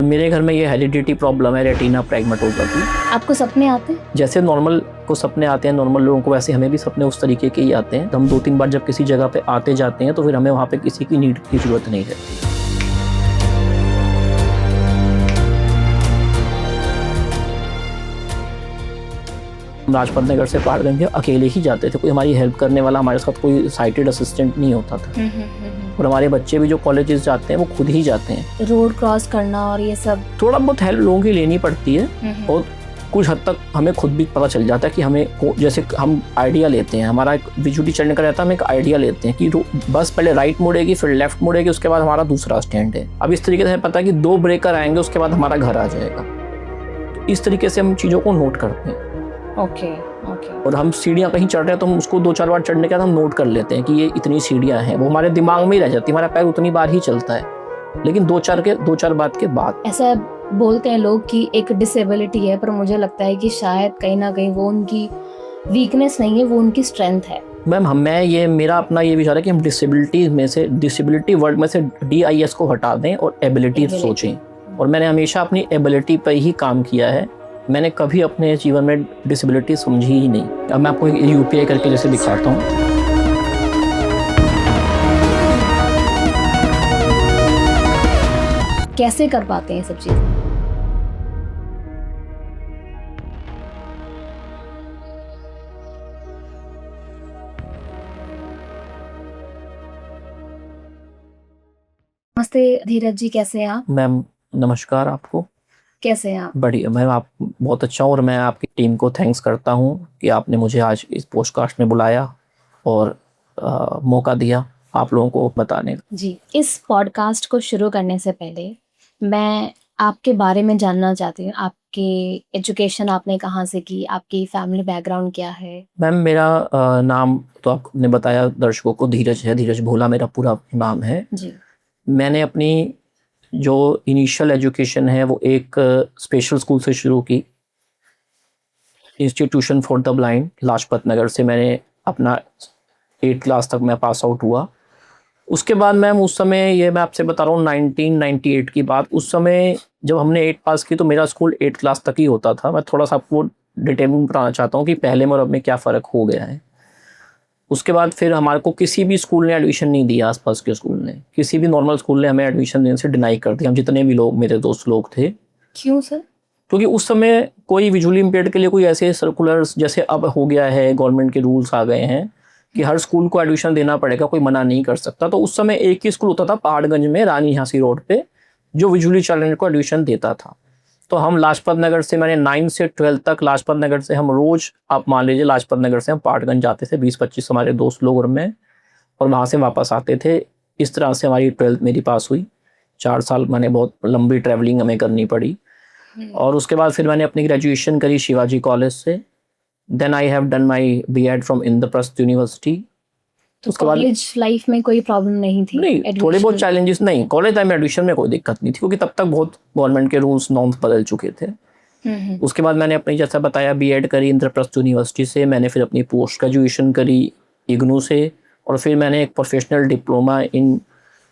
मेरे घर में ये हेरिडिटी प्रॉब्लम है, रेटिना प्रेगमेटोपैथी। आपको सपने आते हैं? जैसे नॉर्मल को सपने आते हैं नॉर्मल लोगों को, वैसे हमें भी सपने उस तरीके के ही आते हैं। हम 2-3 बार जब किसी जगह पे आते जाते हैं तो फिर हमें वहाँ पे किसी की नीड की ज़रूरत नहीं रहती। हम लाजपत नगर से पहाड़गंज अकेले ही जाते थे, कोई हमारी हेल्प करने वाला हमारे साथ कोई साइटेड असिस्टेंट नहीं होता था। और हमारे बच्चे भी जो कॉलेजेस जाते हैं वो खुद ही जाते हैं। रोड क्रॉस करना और ये सब थोड़ा बहुत हेल्प लोगों की लेनी पड़ती है और कुछ हद तक हमें खुद भी पता चल जाता है कि हमें जैसे हम आइडिया लेते हैं, हमारा एक विजुअली चढ़ने का रहता है, हम एक आइडिया लेते हैं कि बस पहले राइट मुड़ेगी फिर लेफ्ट मुड़ेगी, उसके बाद हमारा दूसरा स्टैंड है। अब इस तरीके से हमें पता है कि 2 ब्रेकर आएंगे उसके बाद हमारा घर आ जाएगा। तो इस तरीके से हम चीज़ों को नोट करते हैं। ओके। और हम सीढ़ियाँ कहीं चढ़ रहे हैं तो हम उसको 2-4 बार चढ़ने के बाद हम नोट कर लेते हैं कि ये इतनी सीढ़ियाँ हैं, वो हमारे दिमाग में ही रह जाती है, हमारा पैर उतनी बार ही चलता है, लेकिन 2-4 बात के बाद। ऐसा बोलते हैं लोग कि एक डिसेबिलिटी है, पर मुझे लगता है कि शायद कहीं ना कहीं वो उनकी वीकनेस नहीं है, वो उनकी स्ट्रेंथ है। मैम मेरा अपना ये विचार है कि हम डिसेबिलिटी वर्ड में से DIS को हटा दें और एबिलिटी सोचें। और मैंने हमेशा अपनी एबिलिटी पर ही काम किया है, मैंने कभी अपने जीवन में डिसेबिलिटी समझी ही नहीं। अब मैं आपको UPI करके जैसे दिखाता हूँ। कैसे कर पाते हैं ये सब चीज़ें? नमस्ते धीरज जी, कैसे हैं आप? मैम नमस्कार, आपको कैसे हैं आप? बढ़िया मैम, आप बहुत अच्छा हूँ और मैं आपकी टीम को थैंक्स करता हूँ कि आपने मुझे आज इस पॉडकास्ट में बुलाया और मौका दिया आप लोगों को बताने का। जी, इस पॉडकास्ट को शुरू करने से पहले मैं आपके बारे में जानना चाहती हूँ। आपकी एजुकेशन आपने कहाँ से की, आपकी फैमिली बैकग्राउंड क्या है? मैम मेरा नाम तो आपने बताया दर्शकों को, धीरज है, धीरज भोला मेरा पूरा नाम है जी। मैंने अपनी जो इनिशियल एजुकेशन है वो एक स्पेशल स्कूल से शुरू की, institution for the blind Lajpat Nagar से। मैंने अपना 8th क्लास तक मैं पास आउट हुआ। उसके बाद मैम उस समय, ये मैं आपसे बता रहा हूँ 1998 की बात, उस समय जब हमने 8 पास की तो मेरा स्कूल 8th क्लास तक ही होता था। मैं थोड़ा सा आपको डिटेल में बताना चाहता हूँ कि पहले में और अब में क्या फ़र्क हो गया है। उसके बाद फिर हमारे को किसी भी स्कूल ने एडमिशन नहीं दिया, आसपास के स्कूल ने, किसी भी नॉर्मल स्कूल ने हमें एडमिशन देने से डिनाई कर दिया। हम जितने भी लोग, मेरे दोस्त लोग थे। क्यों सर? क्योंकि उस समय कोई विजुअली इम्पेयर्ड के लिए कोई ऐसे सर्कुलर्स जैसे अब हो गया है, गवर्नमेंट के रूल्स आ गए हैं कि हर स्कूल को एडमिशन देना पड़ेगा, कोई मना नहीं कर सकता। तो उस समय एक ही स्कूल होता था पहाड़गंज में, रानी झांसी रोड पे, जो विजुअली चैलेंज को एडमिशन देता था। तो हम लाजपत नगर से, मैंने 9 से 12 तक लाजपत नगर से, हम रोज़ आप मान लीजिए लाजपत नगर से हम पहाड़गंज जाते थे, 20-25 हमारे दोस्त लोग और मैं, और वहाँ से वापस आते थे। इस तरह से हमारी 12th मेरी पास हुई। 4 साल मैंने बहुत लंबी ट्रैवलिंग हमें करनी पड़ी। और उसके बाद फिर मैंने अपनी ग्रेजुएशन करी शिवाजी कॉलेज से। Then I have done my B.Ed from Indraprastha university. तो कॉलेज लाइफ में कोई प्रॉब्लम नहीं थी? नहीं, थोड़े बहुत चैलेंजेस नहीं, कॉलेज टाइम में एडमिशन में कोई दिक्कत नहीं थी क्योंकि तब तक बहुत गवर्नमेंट के रूल्स नॉर्म्स बदल चुके थे। उसके बाद मैंने अपनी, जैसा बताया, B.Ed करी इंद्रप्रस्थ यूनिवर्सिटी से। मैंने फिर अपनी पोस्ट ग्रेजुएशन करी IGNOU से, और फिर मैंने एक professional diploma in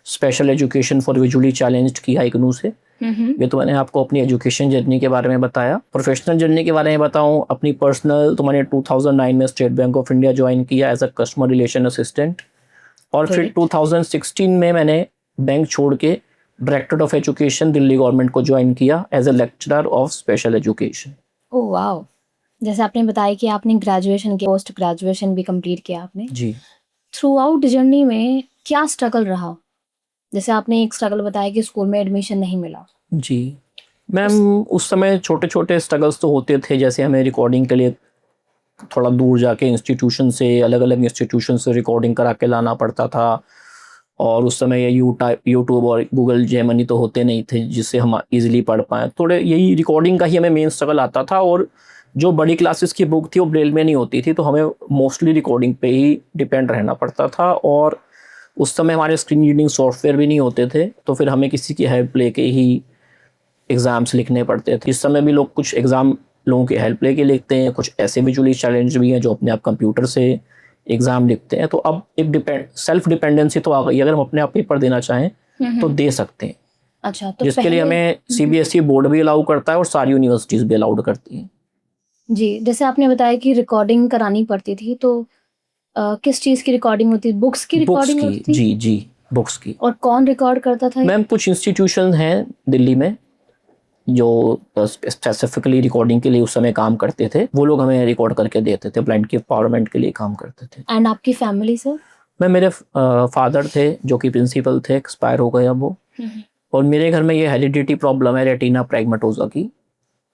special education for visually challenged किया IGNOU से। ये तो मैंने आपको अपनी एजुकेशन जर्नी के बारे में बताया। प्रोफेशनल जर्नी के बारे में बताऊं, अपनी पर्सनल, तो मैंने 2009 में State Bank of India join किया as a customer relation assistant. और फिर 2016 में मैंने बैंक छोड़ के director of education Delhi government को ज्वाइन किया as a lecturer of special education. Oh wow! जैसे आपने बताया कि आपने ग्रेजुएशन की, पोस्ट ग्रेजुएशन भी कंप्लीट किया आपने जी। थ्रू आउट जर्नी में क्या स्ट्रगल रहा? जैसे आपने एक स्ट्रगल बताया कि स्कूल में एडमिशन नहीं मिला। जी मैम, उस समय छोटे छोटे स्ट्रगल्स तो होते थे, जैसे हमें रिकॉर्डिंग के लिए थोड़ा दूर जाके इंस्टीट्यूशन से, अलग अलग इंस्टीट्यूशन से रिकॉर्डिंग करा के लाना पड़ता था। और उस समय ये यूट्यूब और गूगल जेमिनी तो होते नहीं थे जिससे हम इजीली पढ़ पाएँ। थोड़े यही रिकॉर्डिंग का ही हमें मेन स्ट्रगल आता था। और जो बड़ी क्लासेस की बुक थी वो ब्रेल में नहीं होती थी, तो हमें मोस्टली रिकॉर्डिंग पे ही डिपेंड रहना पड़ता था। और उस समय हमारे स्क्रीन रीडिंग सॉफ्टवेयर भी नहीं होते थे, तो फिर हमें किसी की हेल्प लेके ही एग्ज़ाम्स लिखने पड़ते थे। इस समय भी लोग कुछ एग्ज़ाम लोगों की हेल्प लेके लिखते हैं, कुछ ऐसे विजुअली चैलेंज भी हैं जो अपने आप कंप्यूटर से एग्ज़ाम लिखते हैं। तो अब एक सेल्फ डिपेंडेंसी तो आ गई, अगर हम अपने आप पेपर देना चाहें तो दे सकते हैं। अच्छा, तो जिसके लिए पहले हमें सीबीएसई बोर्ड भी अलाउ करता है और सारी यूनिवर्सिटीज़ भी अलाउड करती हैं। जी, जैसे आपने बताया कि रिकॉर्डिंग करानी पड़ती थी, तो किस चीज़ की रिकॉर्डिंग होती थी? बुक्स की बुक्स रिकॉर्डिंग की, होती थी? जी, बुक्स की। और कौन रिकॉर्ड करता था ये? मैम कुछ इंस्टीट्यूशन हैं दिल्ली में जो स्पेसिफिकली रिकॉर्डिंग के लिए उस समय काम करते थे, वो लोग हमें रिकॉर्ड करके देते थे, ब्लाइंड के एम्पावरमेंट के लिए काम करते थे। एंड आपकी फैमिली सर? मैं मेरे फादर थे जो कि प्रिंसिपल थे, एक्सपायर हो गए अब वो। और मेरे घर में ये हेरिडिटी प्रॉब्लम है रेटिना प्रेगमेटोसा की।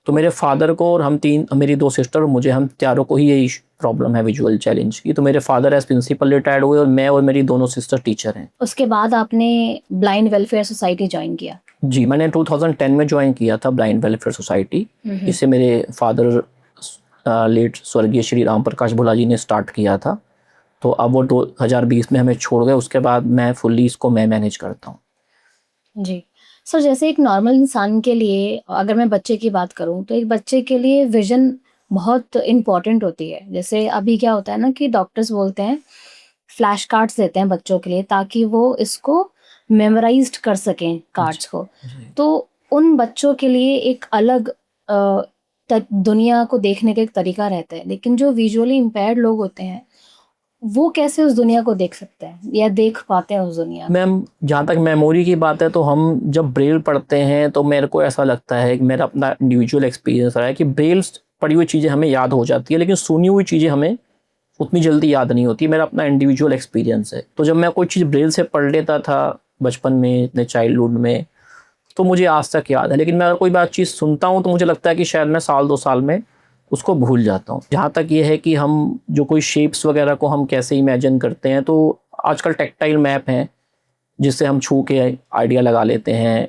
तो मेरे फादर को और हम तीन, मेरी दो सिस्टर और मुझे, हम चारों को ही यही प्रॉब्लम है विजुअल चैलेंज की। तो मेरे फादर एज प्रिंसिपल रिटायर्ड हुए और मैं और मेरी दोनों सिस्टर टीचर हैं। उसके बाद आपने ब्लाइंड वेलफेयर सोसाइटी ज्वाइन किया? जी, मैंने 2010 में ज्वाइन किया था ब्लाइंड वेलफेयर सोसाइटी। जिसे मेरे फादर लेट स्वर्गीय श्री राम प्रकाश भोला जी ने स्टार्ट किया था। तो अब वो 2020 में हमें छोड़ गए, उसके बाद मैं फुल्ली इसको मैं मैनेज करता हूँ। जी। सर, जैसे एक नॉर्मल इंसान के लिए, अगर मैं बच्चे की बात करूँ, तो एक बच्चे के लिए विज़न बहुत इम्पोर्टेंट होती है। जैसे अभी क्या होता है ना कि डॉक्टर्स बोलते हैं, फ्लैश कार्ड्स देते हैं बच्चों के लिए ताकि वो इसको मेमोराइज़्ड कर सकें कार्ड्स को। तो उन बच्चों के लिए एक अलग दुनिया को देखने का एक तरीका रहता है। लेकिन जो विजुअली इम्पेयर्ड लोग होते हैं, वो कैसे उस दुनिया को देख सकते हैं या देख पाते हैं उस दुनिया को? मैम जहाँ तक मेमोरी की बात है, तो हम जब ब्रेल पढ़ते हैं तो मेरे को ऐसा लगता है कि मेरा अपना इंडिविजुअल एक्सपीरियंस रहा है कि ब्रेल पढ़ी हुई चीज़ें हमें याद हो जाती है, लेकिन सुनी हुई चीज़ें हमें उतनी जल्दी याद नहीं होती। मेरा अपना इंडिविजुअल एक्सपीरियंस है। तो जब मैं कोई चीज़ ब्रेल से पढ़ लेता था बचपन में, अपने चाइल्डहुड में, तो मुझे आज तक याद है। लेकिन मैं अगर कोई बात चीज़ सुनता हूँ तो मुझे लगता है कि शायद मैं साल 2 साल में उसको भूल जाता हूँ। जहाँ तक ये है कि हम जो कोई शेप्स वगैरह को हम कैसे इमेजिन करते हैं, तो आजकल टेक्टाइल मैप हैं जिससे हम छू के आइडिया लगा लेते हैं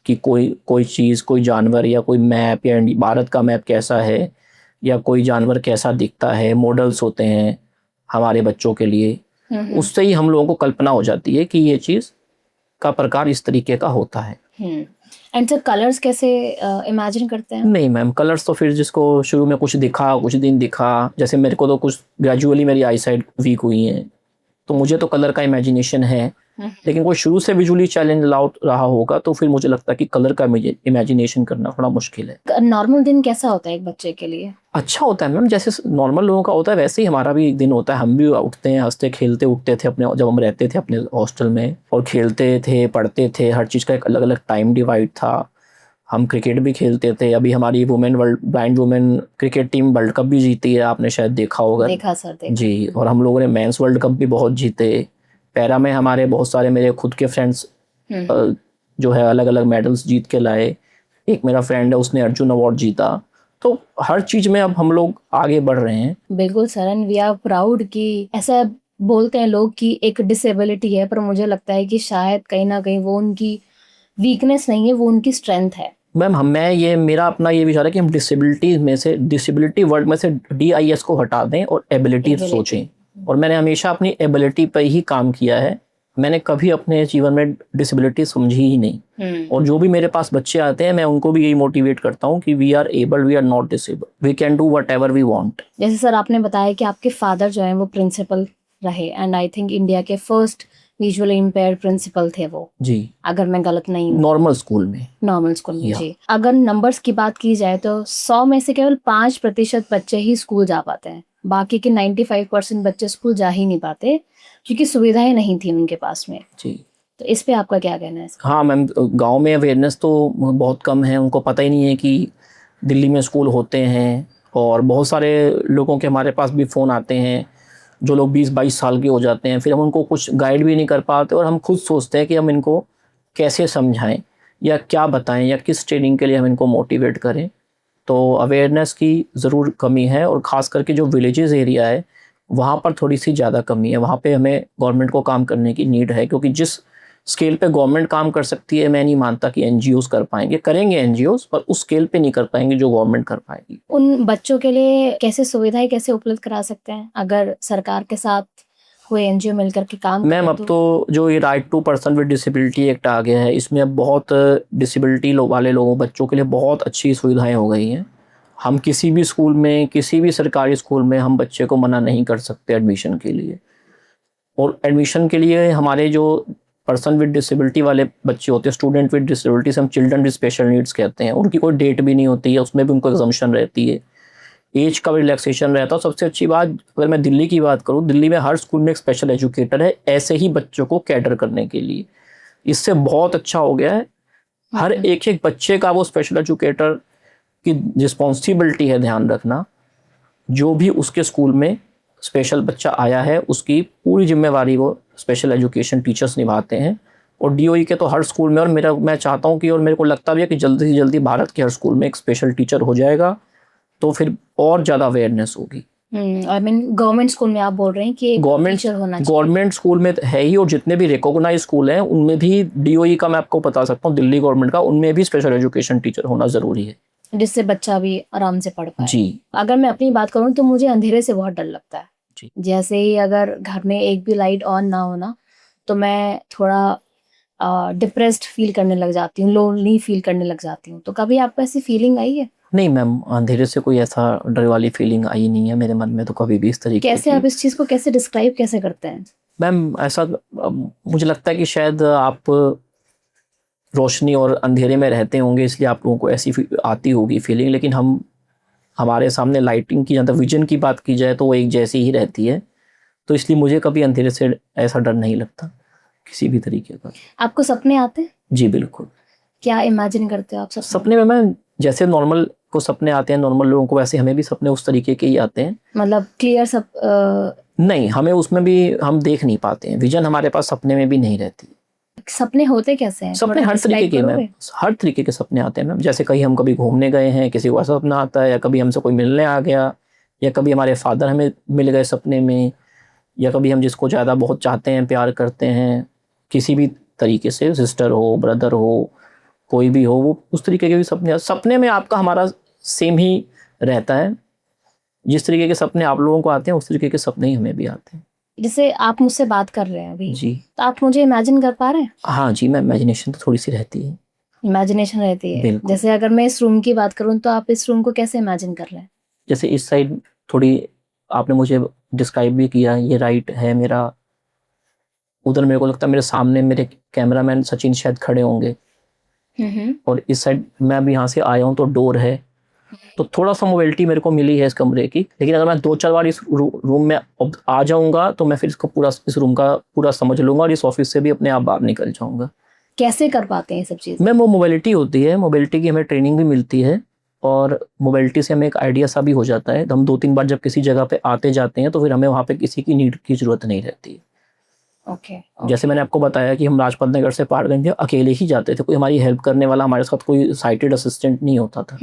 कि कोई कोई चीज़, कोई जानवर या कोई मैप, या भारत का मैप कैसा है या कोई जानवर कैसा दिखता है। मॉडल्स होते हैं हमारे बच्चों के लिए, उससे ही हम लोगों को कल्पना हो जाती है कि ये चीज़ का प्रकार इस तरीके का होता है। एंड सर, कलर्स कैसे इमेजिन करते हैं? नहीं मैम, कलर्स तो फिर जिसको शुरू में कुछ दिखा, कुछ दिन दिखा, जैसे मेरे को तो कुछ ग्रेजुअली मेरी आई साइड वीक हुई है, तो मुझे तो कलर का इमेजिनेशन है। लेकिन कोई शुरू से विजुअली चैलेंज रहा होगा तो फिर मुझे लगता है कि कलर का इमेजिनेशन करना थोड़ा मुश्किल है। नॉर्मल दिन कैसा होता है एक बच्चे के लिए? अच्छा होता है मैम, जैसे नॉर्मल लोगों का होता है वैसे ही हमारा भी एक दिन होता है। हम भी उठते हैं, हंसते खेलते उठते थे अपने, जब हम रहते थे अपने हॉस्टल में, और खेलते थे, पढ़ते थे। हर चीज़ का एक अलग अलग टाइम डिवाइड था। हम क्रिकेट भी खेलते थे। अभी हमारी blind women cricket team world cup भी जीती है, आपने शायद देखा होगा। देखा सर, देखा। जी, और हम लोगों ने मेंस वर्ल्ड कप भी बहुत जीते। पैरा में हमारे बहुत सारे मेरे खुद के फ्रेंड्स जो है अलग अलग मेडल्स जीत के लाए। एक मेरा फ्रेंड है, उसने अर्जुन अवार्ड जीता। तो हर चीज में अब हम लोग आगे बढ़ रहे हैं। बिल्कुल sir, and we are proud कि ऐसा बोलते हैं लोग कि एक डिसेबिलिटी है, पर मुझे लगता है कि शायद कहीं ना कहीं वो उनकी वीकनेस नहीं है, वो उनकी स्ट्रेंथ है। मैम मेरा अपना ये विचार है कि हम डिसेबिलिटी वर्ड में से DIS को हटा दें और एबिलिटी सोचें। और मैंने हमेशा अपनी एबिलिटी पर ही काम किया है। मैंने कभी अपने जीवन में डिसेबिलिटी समझी ही नहीं। और जो भी मेरे पास बच्चे आते हैं, मैं उनको भी यही मोटिवेट करता हूँ कि we are able, we are not disable, we can do whatever we want. जैसे सर आपने बताया कि आपके फादर जो है वो प्रिंसिपल रहे, एंड आई थिंक इंडिया के फर्स्ट विजुअली इम्पेयर्ड प्रिंसिपल थे वो, जी, अगर मैं गलत नहीं हूँ। नॉर्मल स्कूल में। जी। अगर नंबर्स की बात की जाए तो 100 में से केवल 5% बच्चे ही स्कूल जा पाते हैं। बाकी के 95% बच्चे स्कूल जा ही नहीं पाते क्योंकि सुविधाएं नहीं थी उनके पास में। जी, तो इस पे आपका क्या कहना है? हाँ मैम, गांव में अवेयरनेस तो बहुत कम है। उनको पता ही नहीं है कि दिल्ली में स्कूल होते हैं। और बहुत सारे लोगों के हमारे पास भी फ़ोन आते हैं जो लोग 20-22 साल के हो जाते हैं, फिर हम उनको कुछ गाइड भी नहीं कर पाते। और हम खुद सोचते हैं कि हम इनको कैसे समझाएं या क्या बताएं या किस ट्रेनिंग के लिए हम इनको मोटिवेट करें। तो अवेयरनेस की ज़रूर कमी है, और ख़ास करके जो विलेजेस एरिया है वहाँ पर थोड़ी सी ज़्यादा कमी है। वहाँ पे हमें गवर्नमेंट को काम करने की नीड है, क्योंकि जिस स्केल पे गवर्नमेंट काम कर सकती है, मैं नहीं मानता कि NGOs कर पाएंगे। करेंगे NGOs, पर उस स्केल पे नहीं कर पाएंगे जो गवर्नमेंट कर पाएगी। उन बच्चों के लिए कैसे सुविधाएं कैसे उपलब्ध करा सकते हैं अगर सरकार के साथ कोई NGO मिलकर के काम मैम अब तो जो ये right to person with disability act आ गया है, इसमें अब बहुत डिसेबिलिटी वाले लोगों, बच्चों के लिए बहुत अच्छी सुविधाएं हो गई हैं। हम किसी भी स्कूल में, किसी भी सरकारी स्कूल में हम बच्चे को मना नहीं कर सकते एडमिशन के लिए। और एडमिशन के लिए हमारे जो पर्सन विद डिसेबिलिटी वाले बच्चे होते हैं, स्टूडेंट विद डिसेबिलिटी से हम चिल्ड्रन विद स्पेशल नीड्स कहते हैं, उनकी कोई डेट भी नहीं होती है, उसमें भी उनको एग्जम्पशन रहती है, एज का भी रिलैक्सेशन रहता है। सबसे अच्छी बात अगर मैं दिल्ली की बात करूँ, दिल्ली में हर स्कूल में एक स्पेशल एजुकेटर है ऐसे ही बच्चों को कैटर करने के लिए। इससे बहुत अच्छा हो गया है, हर एक एक बच्चे का वो स्पेशल एजुकेटर की रिस्पॉन्सिबिलिटी है ध्यान रखना। जो भी उसके स्कूल में स्पेशल बच्चा आया है उसकी पूरी जिम्मेवारी वो स्पेशल एजुकेशन टीचर्स निभाते हैं। और डीओई के तो हर स्कूल में, और मैं चाहता हूँ कि, और मेरे को लगता भी है कि जल्दी से जल्दी भारत के हर स्कूल में एक स्पेशल टीचर हो जाएगा तो फिर और ज़्यादा अवेयरनेस होगी। आई मीन गवर्नमेंट स्कूल में आप बोल रहे हैं कि एक टीचर होना चाहिए। गवर्नमेंट स्कूल में है ही, और जितने भी रिकॉग्नाइज स्कूल हैं उनमें भी डीओई का मैं आपको बता सकता हूँ, दिल्ली गवर्नमेंट का, उनमें भी स्पेशल एजुकेशन टीचर होना ज़रूरी है, जिससे बच्चा भी आराम से पढ़ पाए। जी। अगर मैं अपनी बात करूँ तो मुझे अंधेरे से बहुत डर लगता है जी। जैसे ही अगर घर में एक भी लाइट ऑन ना होना तो मैं थोड़ा डिप्रेस्ड फील करने लग जाती हूँ, लोनली फील करने लग जाती हूँ। तो कभी आपको ऐसी फीलिंग आई है? नहीं मैम, अंधेरे से कोई ऐसा डर वाली फीलिंग आई नहीं है मेरे मन में तो कभी भी इस तरीके कैसे की। आप इस चीज़ को कैसे डिस्क्राइब कैसे करते हैं? मैम ऐसा मुझे लगता है कि शायद आप रोशनी और अंधेरे में रहते होंगे इसलिए आप लोगों को ऐसी आती होगी फीलिंग, लेकिन हमारे सामने लाइटिंग की, जहाँ विजन की बात की जाए तो वो एक जैसी ही रहती है, तो इसलिए मुझे कभी अंधेरे से ऐसा डर नहीं लगता किसी भी तरीके का। आपको सपने आते हैं? जी बिल्कुल। क्या इमेजिन करते हो आप सपने में? मैं जैसे नॉर्मल को सपने आते हैं नॉर्मल लोगों को, वैसे हमें भी सपने उस तरीके के ही आते हैं। मतलब क्लियर सब नहीं, हमें उसमें भी हम देख नहीं पाते हैं, विजन हमारे पास सपने में भी नहीं रहती। सपने होते कैसे हैं? सपने हर तरीके के मैम, हर तरीके के सपने आते हैं मैम। जैसे कहीं हम कभी घूमने गए हैं, किसी को ऐसा सपना आता है, या कभी हमसे कोई मिलने आ गया, या कभी हमारे फादर हमें मिल गए सपने में, या कभी हम जिसको ज़्यादा बहुत चाहते हैं, प्यार करते हैं, किसी भी तरीके से, सिस्टर हो, ब्रदर हो, कोई भी हो, वो उस तरीके के भी सपने में आपका हमारा सेम ही रहता है। जिस तरीके के सपने आप लोगों को आते हैं उस तरीके के सपने ही हमें भी आते हैं। जैसे आप मुझसे बात कर रहे हैं अभी जी, तो आप मुझे इमेजिन कर पा रहे हैं? हाँ जी, मैं इमेजिनेशन तो थोड़ी सी रहती है। इमेजिनेशन रहती है। बिल्कुल। जैसे अगर मैं इस रूम की बात करूं तो आप इस रूम को कैसे इमेजिन कर रहे हैं? जैसे इस साइड थोड़ी आपने मुझे डिस्क्राइब भी किया, ये राइट है मेरा, उधर मेरे को लगता है मेरे सामने मेरे कैमरामैन सचिन शायद खड़े होंगे, और इस साइड मैं अभी यहाँ से आया हूँ तो डोर है, तो थोड़ा सा मोबिलिटी मेरे को मिली है इस कमरे की। लेकिन अगर मैं 2-4 बार इस रूम में आ जाऊंगा तो मैं फिर इसको पूरा, इस रूम का पूरा समझ लूंगा और इस ऑफिस से भी अपने आप बाहर निकल जाऊंगा। कैसे कर पाते हैं ये सब चीज़ें? मैं वो मोबिलिटी होती है, मोबिलिटी की हमें ट्रेनिंग भी मिलती है, और मोबिलिटी से हमें एक आइडिया सा भी हो जाता है। हम 2-3 बार जब किसी जगह पे आते जाते हैं तो फिर हमें वहाँ पे किसी की नीड की जरूरत नहीं रहती। ओके। जैसे मैंने आपको बताया कि हम लाजपत नगर से पहाड़गंज अकेले ही जाते थे, कोई हमारी हेल्प करने वाला हमारे साथ कोई साइटेड असिस्टेंट नहीं होता था।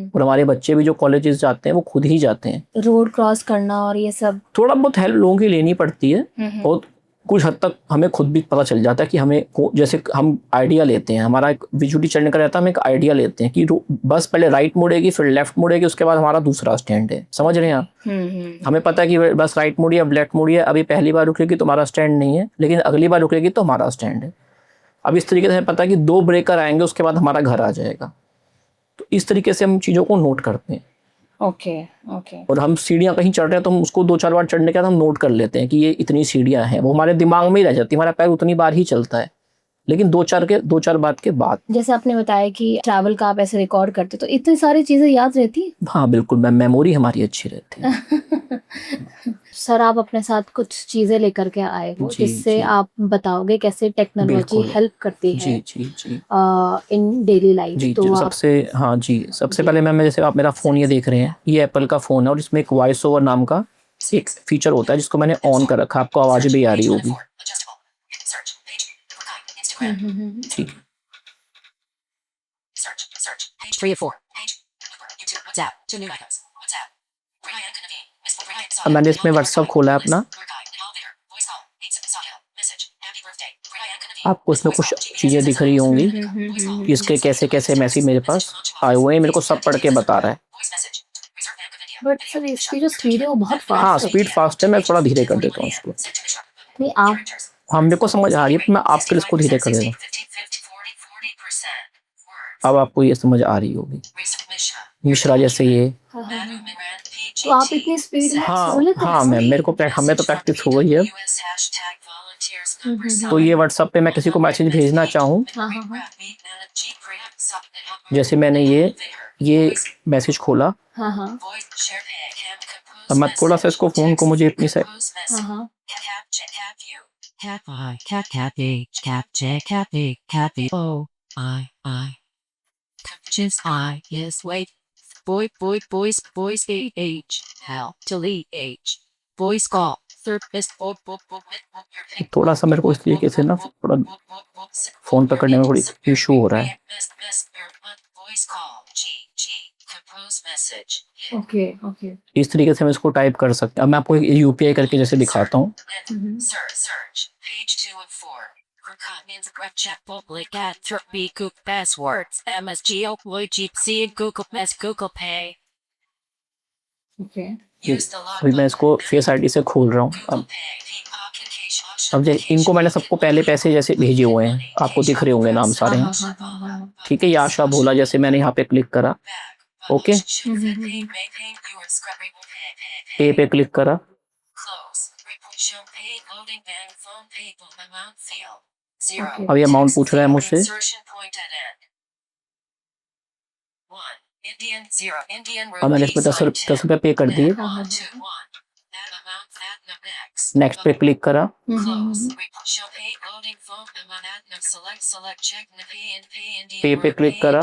और हमारे बच्चे भी जो कॉलेजेस जाते हैं वो खुद ही जाते हैं। रोड क्रॉस करना और ये सब थोड़ा बहुत हेल्प लोगों की लेनी पड़ती है, और कुछ हद तक हमें खुद भी पता चल जाता है कि हमें जैसे हम आइडिया लेते हैं, हमारा एक विजुअली चढ़ने का रहता है, हम एक आइडिया लेते हैं कि बस पहले राइट मुड़ेगी फिर लेफ्ट मुड़ेगी, उसके बाद हमारा दूसरा स्टैंड है। समझ रहे हैं आप? हमें पता है कि बस राइट मुड़िए, अब लेफ्ट मुड़िए, अभी पहली बार रुकेगी तो हमारा स्टैंड नहीं है, लेकिन अगली बार रुकेगी तो हमारा स्टैंड है। अब इस तरीके से हमें पता है कि 2 ब्रेकर आएंगे उसके बाद हमारा घर आ जाएगा। तो इस तरीके से हम चीज़ों को नोट करते हैं। Okay okay. और हम सीढ़ियाँ कहीं चढ़ रहे हैं तो हम उसको 2-4 बार चढ़ने के बाद हम नोट कर लेते हैं कि ये इतनी सीढ़ियाँ हैं, वो हमारे दिमाग में ही रह जाती है, हमारा पैर उतनी बार ही चलता है, लेकिन 2-4 बात के बाद। जैसे आपने बताया कि ट्रैवल का आप ऐसे रिकॉर्ड करते तो इतनी सारी चीजें याद रहती हैं? हाँ बिल्कुल मैम, मेमोरी हमारी अच्छी रहती है। सर आप अपने साथ कुछ चीजें लेकर के आए हो जी, जिससे जी। आप बताओगे कैसे टेक्नोलॉजी बिल्कुल। हेल्प करती जी है जी जी इन डेली लाइफ। जी। तो आप सबसे, हाँ जी, सबसे पहले मैम, जैसे आप मेरा फ़ोन ये देख रहे हैं, ये एप्पल का फ़ोन है और इसमें एक वॉइस ओवर नाम का एक फीचर होता है जिसको मैंने ऑन कर रखा है, आपको आवाज़ भी आ रही होगी। ठीक। 3 of 4. Zap. 2 new items. अब मैंने इसमें व्हाट्सअप खोला है अपना, आपको इसमें कुछ चीज़ें दिख रही होंगी कि इसके कैसे कैसे मैसेज मेरे पास आए हुए हैं, मेरे को सब पढ़ के बता रहा है। बट सर इसकी जो स्पीड है वो बहुत फास्ट हाँ स्पीड फास्ट है, मैं थोड़ा धीरे कर देता हूँ इसको। नहीं आप हाँ मेरे को समझ आ रही है, मैं आपके लिए इसको धीरे कर देता हूँ। अब आपको ये समझ आ रही होगी, मिश्रा जैसे ये। तो आप इतनी स्पीड में हाँ बोल लेते हैं? हाँ मैम, मेरे को हमें तो प्रैक्टिस हो गई है। तो ये व्हाट्सएप पे मैं किसी को मैसेज भेजना चाहूँ, हाँ हाँ हाँ जैसे मैंने ये मैसेज खोला, हाँ हाँ अब मैं थोड़ा सा इसको फोन को मुझे अपनी से हाँ हाँ Cat I cat cat H cat J cat A cat B O I just I yes wait boys H hell delete H boys call third best थोड़ा सा मेरे को इस तरीके से ना थोड़ा फोन पकड़ने में थोड़ी इशू हो रहा है। voice call G compose message okay okay इस तरीके से हम इसको टाइप कर सकते हैं। अब मैं आपको यूपीआई करके जैसे दिखाता हूँ। search page 2 of 4 means grab check public at B Google passwords MSG G Google Pass Google Pay okay use the log अभी मैं इसको फेस आईडी से खोल रहा हूँ। अब इनको मैंने सबको पहले पैसे जैसे भेजे हुए हैं, आपको दिख रहे होंगे नाम सारे हैं, हाँ हाँ हाँ ठीक है। ये आशा भोला, जैसे मैंने यहाँ पे क्लिक करा, ओके, पे पे क्लिक करा, अब ये अमाउंट पूछ रहा है मुझसे, अब मैंने इसमें 10 रुपये पे कर दिए। नेक्स्ट पे क्लिक करा, पे पे क्लिक करा,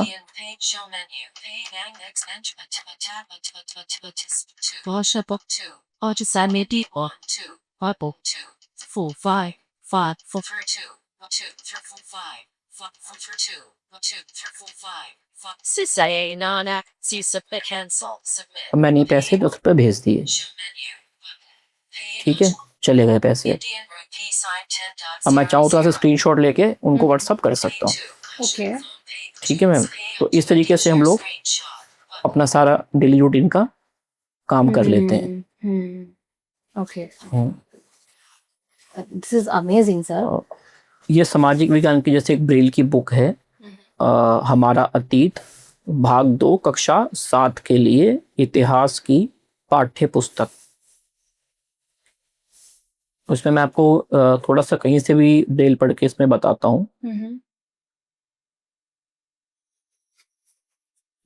अब मैंने पैसे 10 रुपये भेज दिए, ठीक है, चले गए पैसे। अब मैं चाहूँ तो ऐसे स्क्रीनशॉट लेके उनको व्हाट्सअप कर सकता हूँ, ओके ठीक है मैम। तो इस तरीके से हम लोग अपना सारा डेली रूटीन का काम कर लेते हैं। Okay this is amazing sir. ये सामाजिक विज्ञान की जैसे एक ब्रेल की बुक है, हमारा अतीत, भाग 2 कक्षा 7 के लिए इतिहास की पाठ्य पुस्तक। उसमें मैं आपको थोड़ा सा कहीं से भी ब्रेल पढ़ के इसमें बताता हूँ।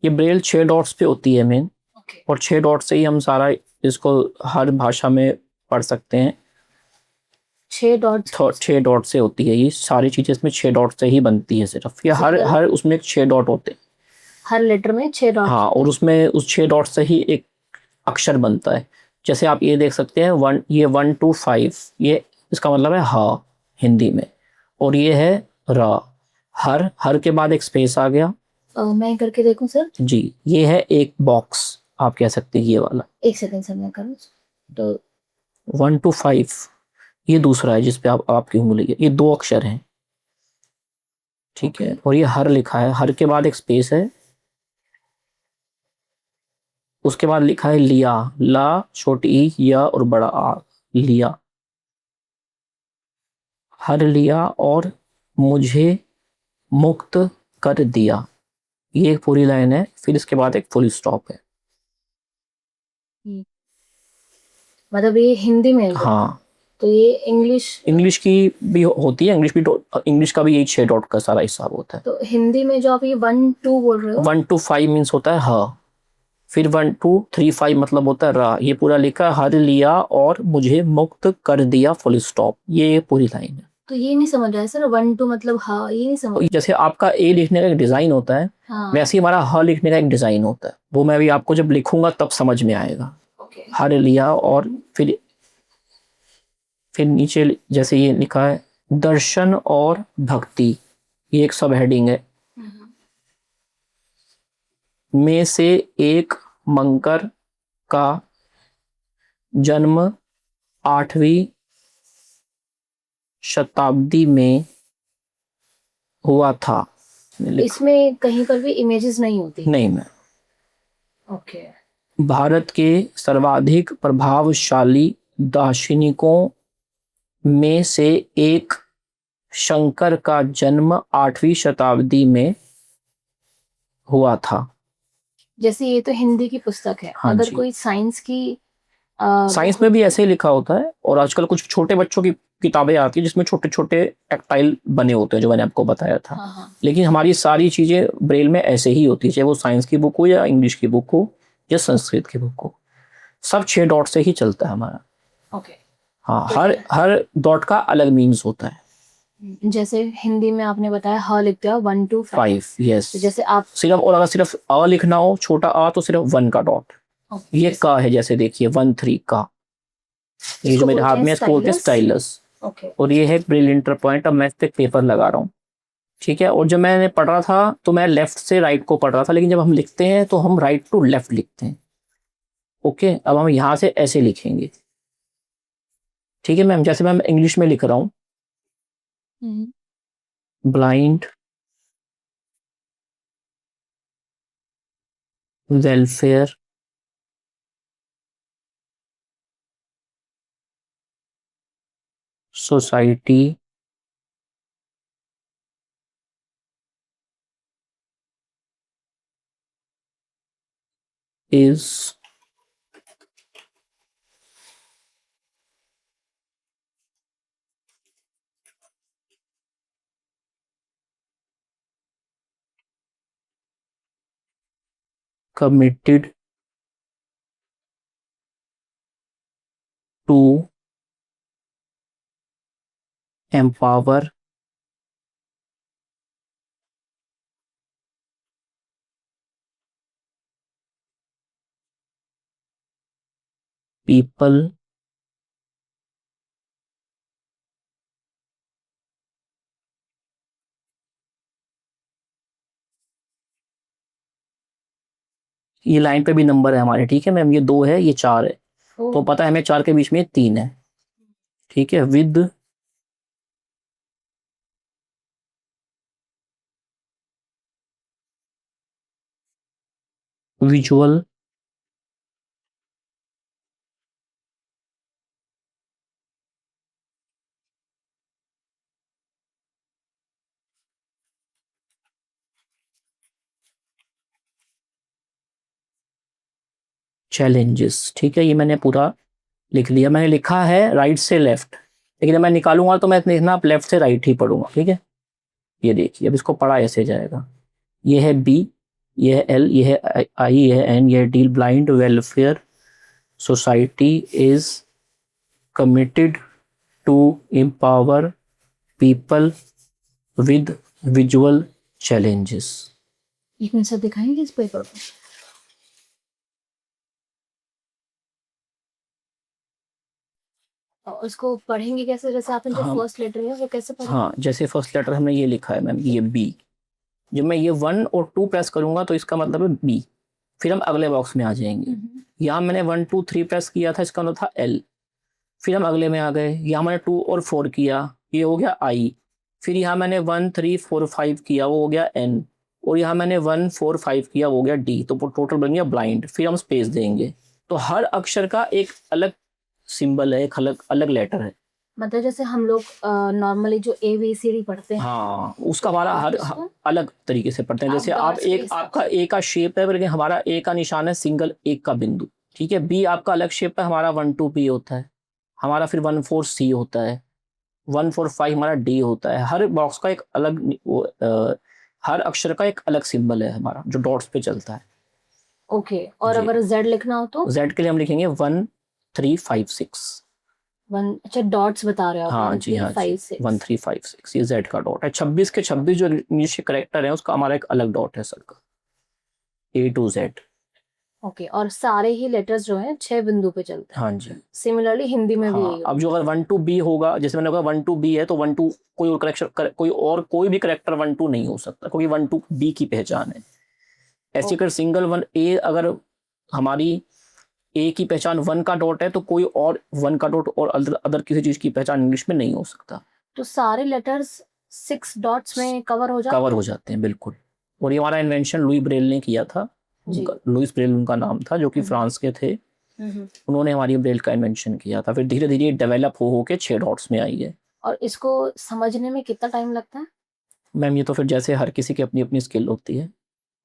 ये ब्रेल 6 डॉट्स पे होती है मेन, और 6 डॉट से ही हम सारा इसको हर भाषा में पढ़ सकते हैं। 6 डॉट से होती है ये सारी चीजें, इसमें 6 डॉट से ही बनती है सिर्फ। ये हर उसमें 6 डॉट होते हैं, हर लेटर में 6 डॉट। हाँ, और उसमें उस 6 डॉट से ही एक अक्षर बनता है। जैसे आप ये देख सकते हैं 1 to 5, ये इसका मतलब है हा हिंदी में, और ये है रा। हर के बाद एक स्पेस आ गया। मैं करके देखूं सर? जी, ये है एक बॉक्स, आप कह सकते हैं ये वाला। एक सेकंड सर, मैं करूं तो 1 to 5 ये दूसरा है जिसपे आपकी उंगली है, ये 2 अक्षर हैं, ठीक है। और ये हर लिखा है, हर के बाद एक स्पेस है, उसके बाद लिखा है लिया, ला छोटी ई, या और बड़ा आ, लिया। हर लिया और मुझे मुक्त कर दिया, ये एक पूरी लाइन है। फिर इसके बाद एक फुल स्टॉप है। मतलब ये हिंदी में है? हाँ, तो ये इंग्लिश की भी होती है, इंग्लिश का भी यही 6 डॉट का सारा हिसाब होता है। तो हिंदी में जो आप ये 1 2 बोल रहे हो, 1 to 5 मीन्स होता है ह, फिर 1 2 3 5 मतलब होता है रा। ये पूरा लिखा है, हर लिया और मुझे मुक्त कर दिया, फुल स्टॉप, ये पूरी लाइन है। तो ये नहीं समझ आया सर, 1 2 मतलब हाँ, ये नहीं समझ। जैसे आपका ए लिखने का एक डिजाइन होता है, हाँ। वैसे ही हमारा ह लिखने का एक डिजाइन होता है। वो मैं भी आपको जब लिखूंगा तब समझ में आएगा। ओके। हर लिया और फिर नीचे जैसे ये लिखा है दर्शन और भक्ति, ये एक सब हेडिंग है। में से एक मंकर का जन्म 8वीं शताब्दी में हुआ था। इसमें कहीं पर भी इमेजेस नहीं होती? नहीं मैम। ओके। भारत के सर्वाधिक प्रभावशाली दार्शनिकों में से एक शंकर का जन्म 8वीं शताब्दी में हुआ था। जैसे ये तो हिंदी की पुस्तक है, हाँ अगर जी। कोई साइंस की साइंस में भी ऐसे ही लिखा होता है, और आजकल कुछ छोटे बच्चों की किताबें आती है जिसमें छोटे छोटे टैक्टाइल बने होते हैं, जो मैंने आपको बताया था। हाँ हाँ लेकिन हमारी सारी चीजें ब्रेल में ऐसे ही होती है, चाहे वो साइंस की बुक हो या इंग्लिश की बुक हो या संस्कृत की बुक हो, सब 6 डॉट से ही चलता है हमारा। ओके। हाँ, हर डॉट का अलग मीन्स होता है। जैसे हिंदी में आपने बताया ह लिख दिया 1 to 5। 5, यस। तो जैसे आप सिर्फ, और अगर सिर्फ अ लिखना हो, छोटा आ, तो सिर्फ 1 का डॉट। ओके, ये का है, जैसे देखिए 1 3 का, ये इसको जो मेरे बोलते हाथ हैं में है, इसको बोलते हैं स्टाइलस। स्टाइलस। ओके और ये है ब्रेल इंटर पॉइंट। अब मैं इस पे पेपर लगा रहा हूँ, ठीक है। और जब मैंने पढ़ रहा था तो मैं लेफ्ट से राइट को पढ़ रहा था, लेकिन जब हम लिखते हैं तो हम राइट टू लेफ्ट लिखते हैं। ओके, अब हम यहाँ से ऐसे लिखेंगे, ठीक है मैम। जैसे मैं इंग्लिश में लिख रहा हूँ, blind welfare society is committed to empower people ये लाइन पे भी नंबर है हमारे, ठीक है मैम। ये 2 है, ये 4 है, तो पता है हमें 4 के बीच में 3 है, ठीक है। विद विजुअल चैलेंजेस, ठीक है। ये मैंने पूरा लिख लिया। मैंने लिखा है राइट से लेफ्ट, लेकिन जब मैं निकालूंगा तो मैं लिखना आप लेफ्ट से राइट ही पढ़ूंगा, ठीक है। ये देखिए, अब इसको पढ़ा ऐसे जाएगा। ये है बी, ये है एल, ये है आई, ये है एन, ये है D. Blind welfare society is committed to empower people with visual challenges। एक मिनट सर दिखाएंगे इस पेपर को। और उसको पढ़ेंगे कैसे, जैसे आपने जो हाँ फर्स्ट लेटर है वो कैसे पढ़ेंगे? हाँ, जैसे फर्स्ट लेटर हमने ये लिखा है मैम, ये बी। जब मैं ये 1 और 2 प्रेस करूंगा तो इसका मतलब है बी। फिर हम अगले बॉक्स में आ जाएंगे। यहाँ मैंने 1 2 3 प्रेस किया था, इसका मतलब था एल। फिर हम अगले में आ गए, यहाँ मैंने 2 और 4 किया, ये हो गया आई। फिर यहाँ मैंने 1 3 4 5 किया, वो हो गया एन। और यहाँ मैंने 1 4 5 किया, वो हो गया डी। तो टोटल बन गया ब्लाइंड। फिर हम स्पेस देंगे। तो हर अक्षर का एक अलग सिंबल है, एक अलग अलग लेटर है। मतलब जैसे हम लोग नॉर्मली जो ABCD पढ़ते हैं, हाँ, उसका हमारा हर उसको अलग तरीके से पढ़ते हैं। आप जैसे आप dots के एक, हिसाब आपका ए का शेप है, लेकिन हमारा ए का निशान है सिंगल, एक का बिंदु, ठीक है। बी आपका अलग शेप है, हमारा 1 2 बी होता है, हमारा फिर 1 4 सी होता है, 1 4 5 हमारा डी होता है। हर बॉक्स का एक अलग हर अक्षर का एक अलग सिंबल है हमारा, जो डॉट्स पे चलता है। ओके। और जी। अगर Z लिखना हो तो जेड के लिए हम लिखेंगे 1 3 5 6। 1, अच्छा डॉट्स बता रहे हो आप, हाँ 1 जी, 3 हाँ जी, 5 6। 1 3 5 6 ये जेड का डॉट है। 26 के 26 जो इंग्लिश के करेक्टर है, उसका हमारा एक अलग डॉट है सर का, A to Z। ओके। और सारे ही लेटर्स जो हैं 6 बिंदु पे चलते हैं। हाँ जी। सिमिलरली हिंदी में भी हाँ, यही अब जो अगर 1 2 बी होगा, जैसे मैंने कहा 1 2 बी है, तो 1 2 कोई और करेक्टर, कोई भी करेक्टर 1 2 नहीं हो सकता, क्योंकि 1 2 बी की पहचान है। ऐसे अगर सिंगल 1 ए, अगर हमारी ए की पहचान 1 का डॉट है, तो कोई और 1 का डॉट और अदर किसी चीज की पहचान इंग्लिश में नहीं हो सकता। तो सारे लेटर्स 6 डॉट्स में कवर हो जाते कवर हो जाते हैं, बिल्कुल। और ये हमारा इन्वेंशन लुई ब्रेल ने किया था। जी। लुइस ब्रेल उनका नाम था, जो कि फ्रांस के थे। हैं। उन्होंने हमारी ब्रेल का इन्वेंशन किया था। फिर धीरे धीरे डेवलप हो के 6 डॉट्स में आई है। और इसको समझने में कितना टाइम लगता है? मैम ये तो फिर जैसे हर किसी की अपनी अपनी स्किल होती है,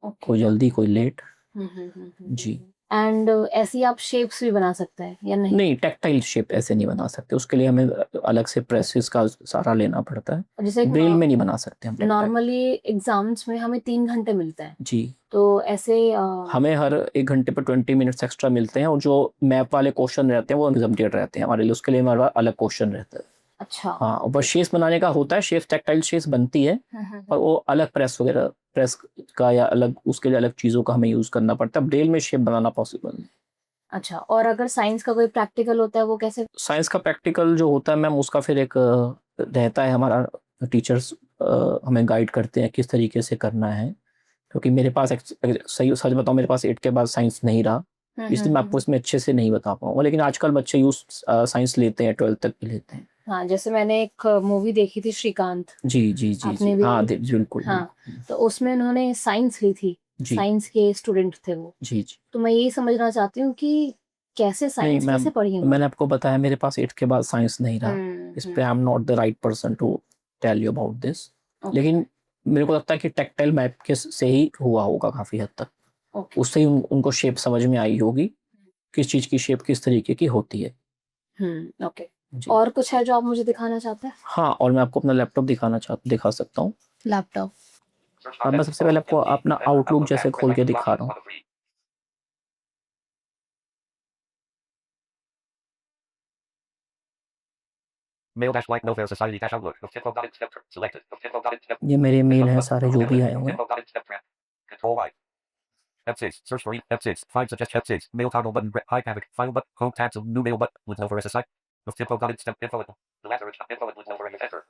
ओके। कोई जल्दी कोई लेट। हम्म। जी। एंड ऐसी आप शेप्स भी बना सकते हैं या नहीं? नहीं, टैक्टाइल शेप ऐसे नहीं बना सकते, उसके लिए हमें अलग से प्रेसेस का सहारा लेना पड़ता है। जैसे ब्रेल में नहीं बना सकते हम tactile। नॉर्मली एग्जाम्स में हमें 3 घंटे मिलते हैं, जी, तो ऐसे हमें हर 1 घंटे पर 20 मिनट्स एक्स्ट्रा मिलते हैं, और जो मैप वाले क्वेश्चन रहते हैं वो एग्जाम्प्टेड रहते हैं हमारे लिए, उसके लिए हमारे पास अलग क्वेश्चन रहता है। अच्छा। हाँ, और बस शेप्स बनाने का होता है, शेप्स टैक्टाइल शेप्स बनती है, और वो अलग प्रेस का या अलग उसके लिए अलग चीज़ों का हमें यूज़ करना पड़ता है। ब्रेल में शेप बनाना पॉसिबल नहीं। अच्छा, और अगर साइंस का कोई प्रैक्टिकल होता है वो कैसे? साइंस का प्रैक्टिकल जो होता है मैम, उसका फिर एक रहता है, हमारा टीचर्स हमें गाइड करते हैं किस तरीके से करना है, क्योंकि मेरे पास सही सच बताऊं, मेरे पास 8 के बाद साइंस नहीं रहा, इसलिए मैं आपको इसमें अच्छे से नहीं बता पाऊंगा, लेकिन आजकल बच्चे यूज साइंस लेते हैं, 12th तक भी लेते हैं। हाँ, जैसे मैंने एक मूवी देखी थी श्रीकांत, जी जी जी आपने जी, भी? हाँ बिल्कुल हाँ, बिल्कुल। तो उसमें उन्होंने साइंस ली थी, जी साइंस के स्टूडेंट थे वो। जी जी। तो मैं यही समझना चाहती हूँ कि कैसे नहीं साइंस मैम, कैसे पढ़ी मैंने आपको बताया मेरे पास 8 के बाद साइंस नहीं रहा, इस पे I am not the right person to tell you about this, okay लेकिन मेरे को लगता है कि टैक्टाइल मैप के से ही हुआ होगा काफ़ी हद तक, ओके। उससे ही उनको शेप समझ में आई होगी, किस चीज़ की शेप किस तरीके की होती है। ओके। जी और कुछ है जो आप मुझे दिखाना चाहते हैं? हाँ, और मैं आपको अपना लैपटॉप दिखा सकता हूँ। लैपटॉप। अब मैं सबसे पहले आपको अपना आउटलुक जैसे खोल के दिखा रहा हूँ। Mail dash like Nofair Society dash Outlook of Typo dot step selected of Typo dot step. ये मेरे मेल हैं सारे जो भी आए हुए हैं। Control Y. F6. Search for F6. Find suggest F6. Mail toggle button. High havoc. File button. Home tabs of new mail button. With Nofair SSI. Of Typo dot step info. The latter info with Nofair enter.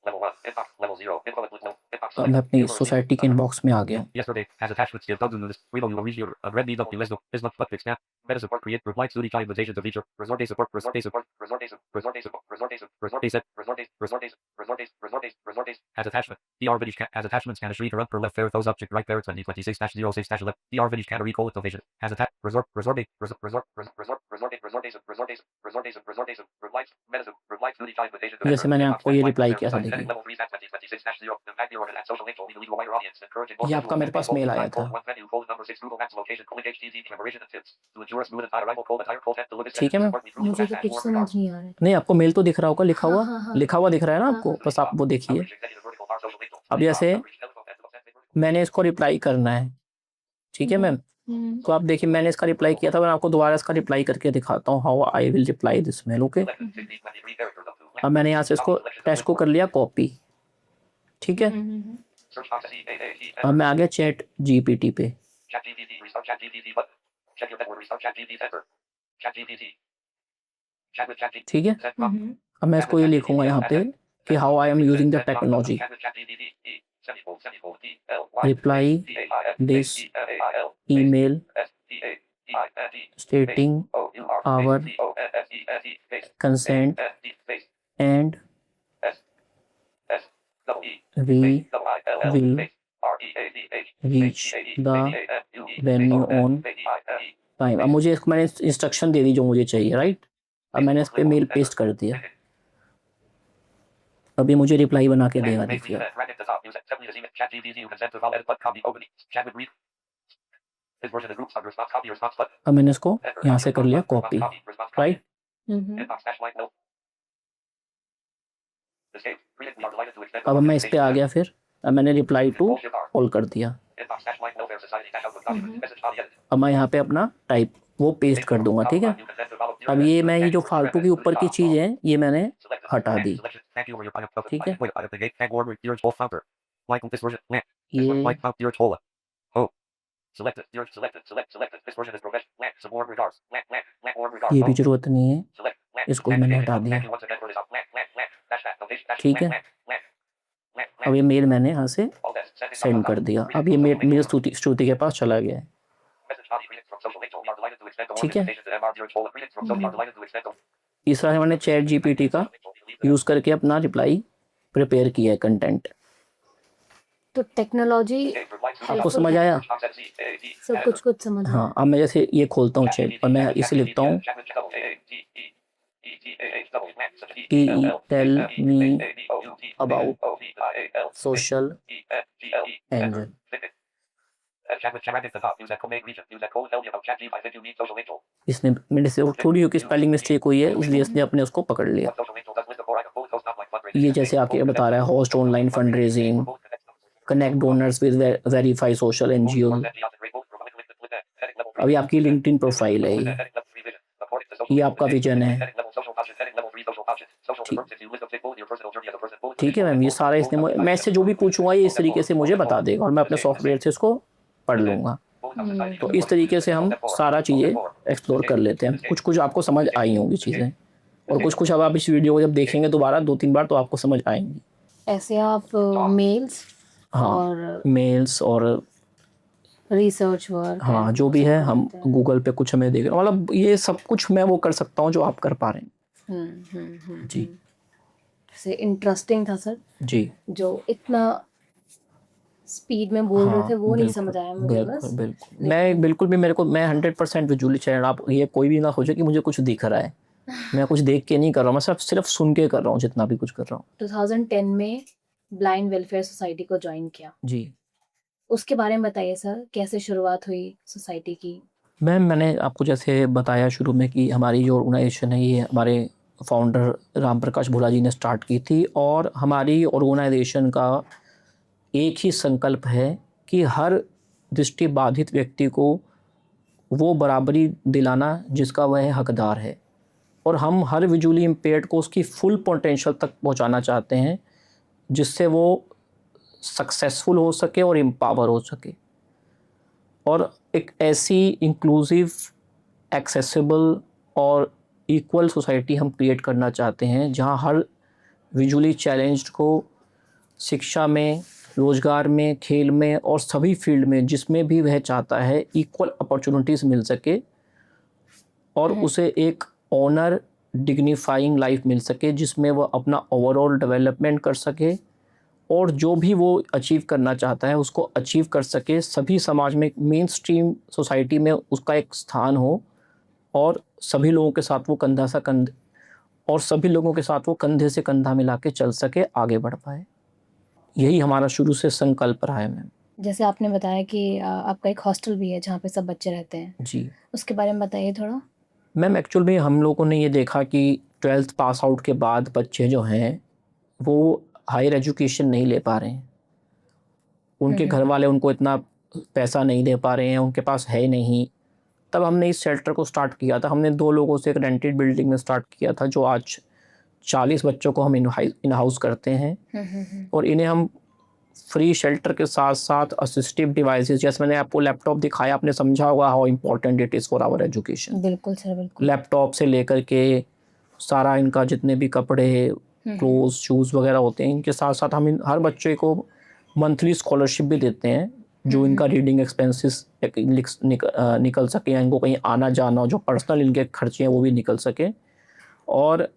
Level 1. Inbox. Level 0. Info with no. Inbox. अब मैं अपनी society के inbox में आ गया हूँ। Yesterday has attached with Steve Douglas list. Reload your region. Red need up the list of business but fix snap. Meta support create reply to the time invitations of feature. Resort day support. Resort day support. Resort day support. Resort day support. Resort day support. Resort day set. Resort day. Resort day. Resort day. Resort day. Resort day. Has attachment. DR Village has attachments. Can read up per left fair those object right there 2026-06-11. DR Village can read call notation. Has attached. Resort day. Resort day. Resort day. Resort day. Resort day. Resort day. Resort day. Replies. Meta reply to the time invitations of जैसे मैंने आपको ये reply किया था, देखिए level 3 2026-0. Impact the order at social link only legal wider audience encouraging ये आपका मेरे पास मेल आया था। ठीक है मैम, मुझे तो कुछ समझ नहीं आ रहा है। नहीं आपको मेल तो दिख रहा होगा, लिखा हुआ हाँ, हाँ। लिखा हुआ दिख रहा है ना हाँ, आपको, हाँ। बस आप वो देखिए। अब जैसे मैंने इसको रिप्लाई करना है, ठीक है मैम, तो आप देखिए मैंने इसका रिप्लाई किया था, मैं आपको दोबारा इसका रिप्लाई करके दिखाता हूँ, how I will reply this mail. Okay, अब मैंने यहाँ से इसको टेक्स्ट को कर लिया कॉपी, ठीक है। अब मैं आ गया चैट जीपीटी पे, ठीक है। अब मैं इसको ये लिखूंगा यहाँ पे कि how I am using the technology, reply this email stating our consent and we will reach the venue on time। अब मुझे मैंने इंस्ट्रक्शन दे दी जो मुझे चाहिए, राइट। अब मैंने इस पे मेल पेस्ट कर दिया, अब ये मुझे रिप्लाई बना के देगा, देखिए। अब मैंने इसको यहाँ से कर लिया कॉपी, राइट। अब मैं इस पे आ गया, फिर अब मैंने रिप्लाई टू ऑल कर दिया। अब मैं यहाँ पे अपना टाइप वो पेस्ट कर दूंगा, ठीक है। अब ये मैं ये जो फालतू की ऊपर की चीज है ये मैंने हटा दी, ठीक है। ये भी जरूरत नहीं है, इसको मैंने हटा दिया, ठीक है। अब ये मेल मैंने यहाँ से सेंड कर दिया, अब ये मेल श्रुति के पास चला गया है, ठीक है। तीसरा है मैंने चैट जीपीटी का यूज करके अपना रिप्लाई प्रिपेयर किया है, कंटेंट। तो टेक्नोलॉजी आपको समझ आया? सब कुछ समझ हाँ, अब मैं जैसे ये खोलता हूँ चैट और मैं इसे लिखता हूँ कि tell me about social angel, Chat with chat at the top. Use that code region. Use that code. Tell me about chat G5 if you need social angel. इसने मेरे से थोड़ी की स्पेलिंग मिस्टेक हुई है, इसलिए इसने अपने उसको पकड़ लिया। What social angel does list of four icons. Host online fundraising. ये जैसे आपके बता रहा है host online fund raising, connect donors with verify social NGO. अभी आपकी लिंक्डइन प्रोफाइल है ये आपका विजन है। ठीक है मैम, ये सारा इसने मैं इससे जो भी पूछूंगा ये इस तरीके से मुझे बता देगा और मैं अपने सॉफ्टवेयर से इसको पढ़ लूँगा। तो इस तरीके से हम सारा चीज़ें एक्सप्लोर कर लेते हैं। कुछ कुछ आपको समझ आई होंगी चीज़ें और कुछ कुछ अब आप इस वीडियो को जब देखेंगे दोबारा 2-3 बार तो आपको समझ आएंगी। ऐसे आप मेल्स हाँ, और मेल्स और रिसर्च वर्क, हाँ जो भी है हम गूगल पे कुछ हमें देख रहे हैं, मतलब ये सब कुछ मैं वो कर सकता हूँ जो आप कर पा रहे हैं। जी से इंटरेस्टिंग था सर, जी, जो इतना स्पीड में बोल रहे हाँ, थे वो नहीं बिल्कुल, समझ आया मुझे। बस बिल्कुल बिल्कुल मैं बिल्कुल भी मैं 100% विजुअली चैनल, आप ये कोई भी ना सोचे कि मुझे कुछ दिख रहा है, मैं कुछ देख के नहीं कर रहा हूँ, मैं सिर्फ सुन के कर रहा हूँ जितना भी कुछ कर रहा हूँ। 2010 में ब्लाइंड वेलफेयर सोसाइटी को ज्वाइन किया, जी उसके बारे में बताइए सर, कैसे शुरुआत हुई सोसाइटी की? मैम, मैंने आपको जैसे बताया शुरू में कि हमारी जो ऑर्गेनाइजेशन है ये हमारे फाउंडर राम प्रकाश भोला जी ने स्टार्ट की थी और हमारी ऑर्गेनाइजेशन का एक ही संकल्प है कि हर दृष्टि बाधित व्यक्ति को वो बराबरी दिलाना जिसका वह हकदार है और हम हर विजुअली इम्पेयर्ड को उसकी फुल पोटेंशियल तक पहुंचाना चाहते हैं जिससे वो सक्सेसफुल हो सके और एम्पावर हो सके और एक ऐसी इंक्लूसिव, एक्सेसिबल और इक्वल सोसाइटी हम क्रिएट करना चाहते हैं जहां हर विजुअली चैलेंज्ड को शिक्षा में, रोज़गार में, खेल में और सभी फील्ड में जिसमें भी वह चाहता है इक्वल अपॉर्चुनिटीज़ मिल सके और उसे एक ऑनर डिग्निफाइंग लाइफ मिल सके जिसमें वह अपना ओवरऑल डेवलपमेंट कर सके और जो भी वो अचीव करना चाहता है उसको अचीव कर सके। सभी समाज में, मेन स्ट्रीम सोसाइटी में उसका एक स्थान हो और सभी लोगों के साथ वो कंधे से कंधा मिला के चल सके, आगे बढ़ पाए। यही हमारा शुरू से संकल्प रहा है मैम। जैसे आपने बताया कि आपका एक हॉस्टल भी है जहाँ पे सब बच्चे रहते हैं, जी उसके बारे में बताइए थोड़ा। मैम, एक्चुअल में हम लोगों ने ये देखा कि 12th पास आउट के बाद बच्चे जो हैं वो हायर एजुकेशन नहीं ले पा रहे हैं, उनके घर वाले उनको इतना पैसा नहीं दे पा रहे हैं, उनके पास है नहीं। तब हमने इस शेल्टर को स्टार्ट किया था। हमने 2 लोगों से एक रेंटेड बिल्डिंग में स्टार्ट किया था जो आज 40 बच्चों को हम इन हाउस करते हैं और इन्हें हम फ्री शेल्टर के साथ साथ असिस्टिव डिवाइसेस, जैसे मैंने आपको लैपटॉप दिखाया, आपने समझा होगा how important it is for our education. बिल्कुल सर, बिल्कुल। लैपटॉप से लेकर के सारा इनका जितने भी कपड़े, क्लोथ, शूज़ वगैरह होते हैं, इनके साथ साथ हम हर बच्चे को मंथली स्कॉलरशिप भी देते हैं जो इनका रीडिंग एक्सपेंसेस निकल सके या इनको कहीं आना जाना, जो पर्सनल इनके खर्चे हैं वो भी निकल सके। और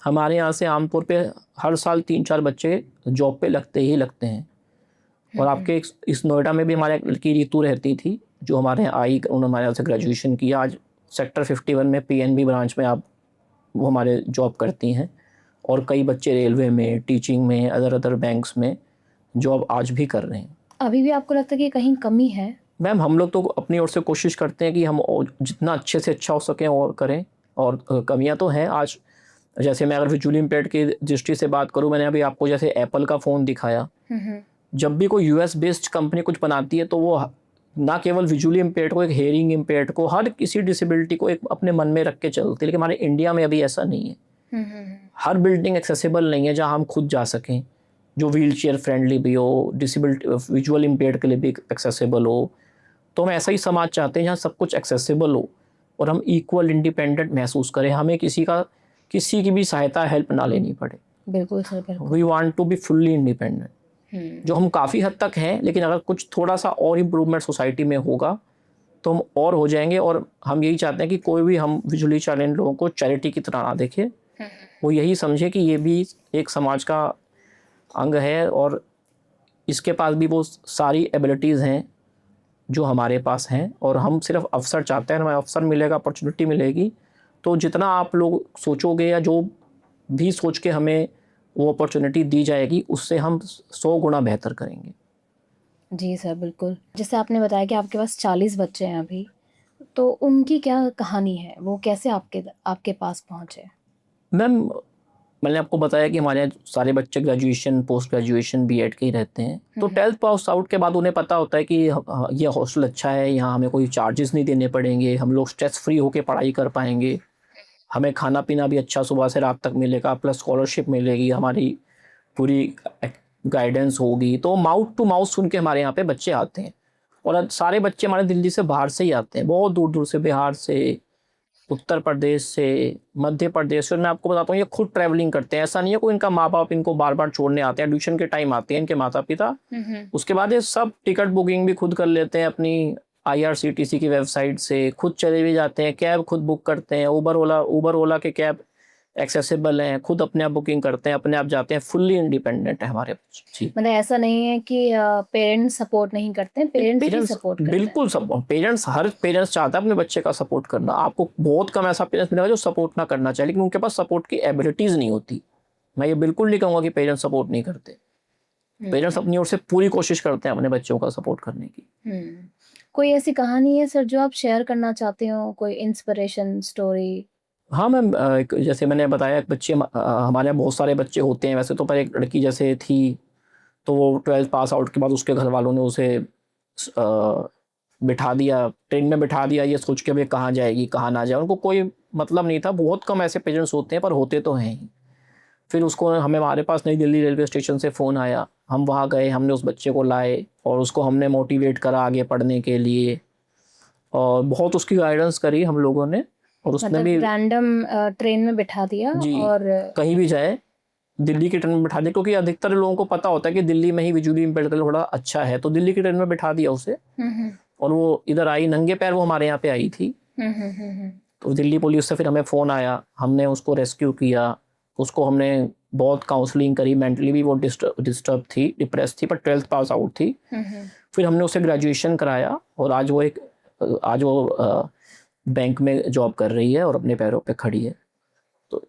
हमारे यहाँ से आमतौर पे हर साल 3-4 बच्चे जॉब पे लगते हैं। और आपके इस नोएडा में भी हमारे एक लड़की रितु रहती थी जो हमारे यहाँ आई, उन्होंने हमारे यहाँ से ग्रेजुएशन किया। आज सेक्टर 51 में PNB ब्रांच में वो हमारे जॉब करती हैं और कई बच्चे रेलवे में, टीचिंग में, अदर बैंक्स में जॉब आज भी कर रहे हैं। अभी भी आपको लगता है कि कहीं कमी है? मैम, हम लोग तो अपनी ओर से कोशिश करते हैं कि हम जितना अच्छे से अच्छा हो सकें और करें, और कमियां तो हैं। आज जैसे मैं अगर विजुअली इम्पेयर्ड की दृष्टि से बात करूं, मैंने अभी आपको जैसे एप्पल का फ़ोन दिखाया, जब भी कोई US बेस्ड कंपनी कुछ बनाती है तो वो ना केवल विजुअली इम्पेयर्ड को, एक हेयरिंग इम्पेयर्ड को, हर किसी डिसेबिलिटी को एक अपने मन में रख के चलती है। लेकिन हमारे इंडिया में अभी ऐसा नहीं है। हर बिल्डिंग एक्सेसिबल नहीं है जहां हम खुद जा सकें, जो व्हील चेयर फ्रेंडली भी हो, डिसेबिलिटी विजुअल इम्पेयर्ड के लिए भी एक्सेसिबल हो। तो हम ऐसा ही समाज चाहते हैं जहाँ सब कुछ एक्सेसिबल हो और हम इक्वल इंडिपेंडेंट महसूस करें, हमें किसी की भी सहायता, हेल्प ना लेनी पड़े। बिल्कुल सर, बिल्कुल। We want to be fully independent, जो हम काफ़ी हद तक हैं, लेकिन अगर कुछ थोड़ा सा और इम्प्रूवमेंट सोसाइटी में होगा तो हम और हो जाएंगे। और हम यही चाहते हैं कि कोई भी हम विजुअली चैलेंज लोगों को चैरिटी की तरह ना देखे, वो यही समझे कि ये भी एक समाज का अंग है और इसके पास भी वो सारी एबिलिटीज़ हैं जो हमारे पास हैं। और हम सिर्फ अवसर चाहते हैं, हमें अवसर मिलेगा, अपॉर्चुनिटी मिलेगी, तो जितना आप लोग सोचोगे या जो भी सोच के हमें वो अपॉर्चुनिटी दी जाएगी उससे हम 100 गुना बेहतर करेंगे। जी सर, बिल्कुल। जैसे आपने बताया कि आपके पास 40 बच्चे हैं अभी, तो उनकी क्या कहानी है? वो कैसे आपके आपके पास पहुँचे? मैम, मैंने आपको बताया कि हमारे यहाँ सारे बच्चे ग्रेजुएशन, पोस्ट ग्रेजुएशन, बीएड के ही रहते हैं। तो 12th पास आउट के बाद उन्हें पता होता है कि ये हॉस्टल अच्छा है, यहाँ हमें कोई चार्जेस नहीं देने पड़ेंगे, हम लोग स्ट्रेस फ्री होके पढ़ाई कर पाएँगे, हमें खाना-पीना भी अच्छा सुबह से रात तक मिलेगा, प्लस स्कॉलरशिप मिलेगी, हमारी पूरी गाइडेंस होगी। तो माउथ टू माउथ सुन के हमारे यहाँ पे बच्चे आते हैं। और सारे बच्चे हमारे दिल्ली से बाहर से ही आते हैं, बहुत दूर-दूर से, बिहार से, उत्तर प्रदेश से, मध्य प्रदेश से। और मैं आपको बताता हूँ, ये खुद ट्रैवलिंग करते हैं, ऐसा नहीं है कोई इनका माँ-बाप इनको बार-बार छोड़ने आते हैं, ट्यूशन के टाइम आते हैं इनके माता-पिता। उसके बाद ये सब टिकट बुकिंग भी खुद कर लेते हैं अपनी आईआरसीटीसी की वेबसाइट से, खुद चले भी जाते हैं, कैब खुद बुक करते हैं, उबर ओला के कैब एक्सेसिबल हैं, खुद अपने आप बुकिंग करते हैं, अपने आप जाते हैं, फुल्ली इंडिपेंडेंट है हमारे बच्चे। जी। मतलब ऐसा नहीं है कि पेरेंट्स सपोर्ट नहीं करते हैं, पेरेंट्स भी सपोर्ट करते हैं। बिल्कुल सपोर्ट, पेरेंट्स, हर पेरेंट्स चाहता है अपने बच्चे का सपोर्ट करना। आपको बहुत कम ऐसा पेरेंट्स मिलेगा जो सपोर्ट ना करना चाहे, लेकिन उनके पास सपोर्ट की एबिलिटीज नहीं होती। मैं ये बिल्कुल नहीं कहूँगा कि पेरेंट्स सपोर्ट नहीं करते। पेरेंट्स अपनी ओर से पूरी कोशिश करते हैं अपने बच्चों का सपोर्ट करने की। कोई ऐसी कहानी है सर जो आप शेयर करना चाहते हो, कोई इंस्पिरेशन स्टोरी? हाँ मैम, जैसे मैंने बताया, बच्चे हमारे यहाँ बहुत सारे बच्चे होते हैं वैसे तो, पर एक लड़की जैसे थी, तो वो 12th पास आउट के बाद उसके घर वालों ने उसे बिठा दिया, ट्रेन में बिठा दिया, ये सोच के भाई कहाँ जाएगी कहाँ ना जाए, उनको कोई मतलब नहीं था। बहुत कम ऐसे पेरेंट्स होते हैं, पर होते तो हैं ही। फिर उसको हमारे पास नई दिल्ली रेलवे स्टेशन से फ़ोन आया, हम वहाँ गए, हमने उस बच्चे को लाए और उसको हमने मोटिवेट करा आगे पढ़ने के लिए, और बहुत उसकी गाइडेंस करी हम लोगों ने। और उसने मतलब भी रैंडम ट्रेन में बिठा दिया जी, और कहीं भी जाए दिल्ली की ट्रेन में बिठा दिया, क्योंकि अधिकतर लोगों को पता होता है कि दिल्ली में ही विजुअली इम्पेयर्ड थोड़ा अच्छा है, तो दिल्ली की ट्रेन में बिठा दिया उसे। और वो इधर आई नंगे पैर, वो हमारे यहाँ पे आई थी। तो दिल्ली पुलिस से फिर हमें फ़ोन आया, हमने उसको रेस्क्यू किया, उसको हमने बहुत काउंसलिंग करी, मेंटली भी वो डिस्टर्ब थी, डिप्रेस थी, पर 12th पास आउट थी। फिर हमने उसे ग्रेजुएशन कराया और आज वो बैंक में जॉब कर रही है और अपने पैरों पे खड़ी है। तो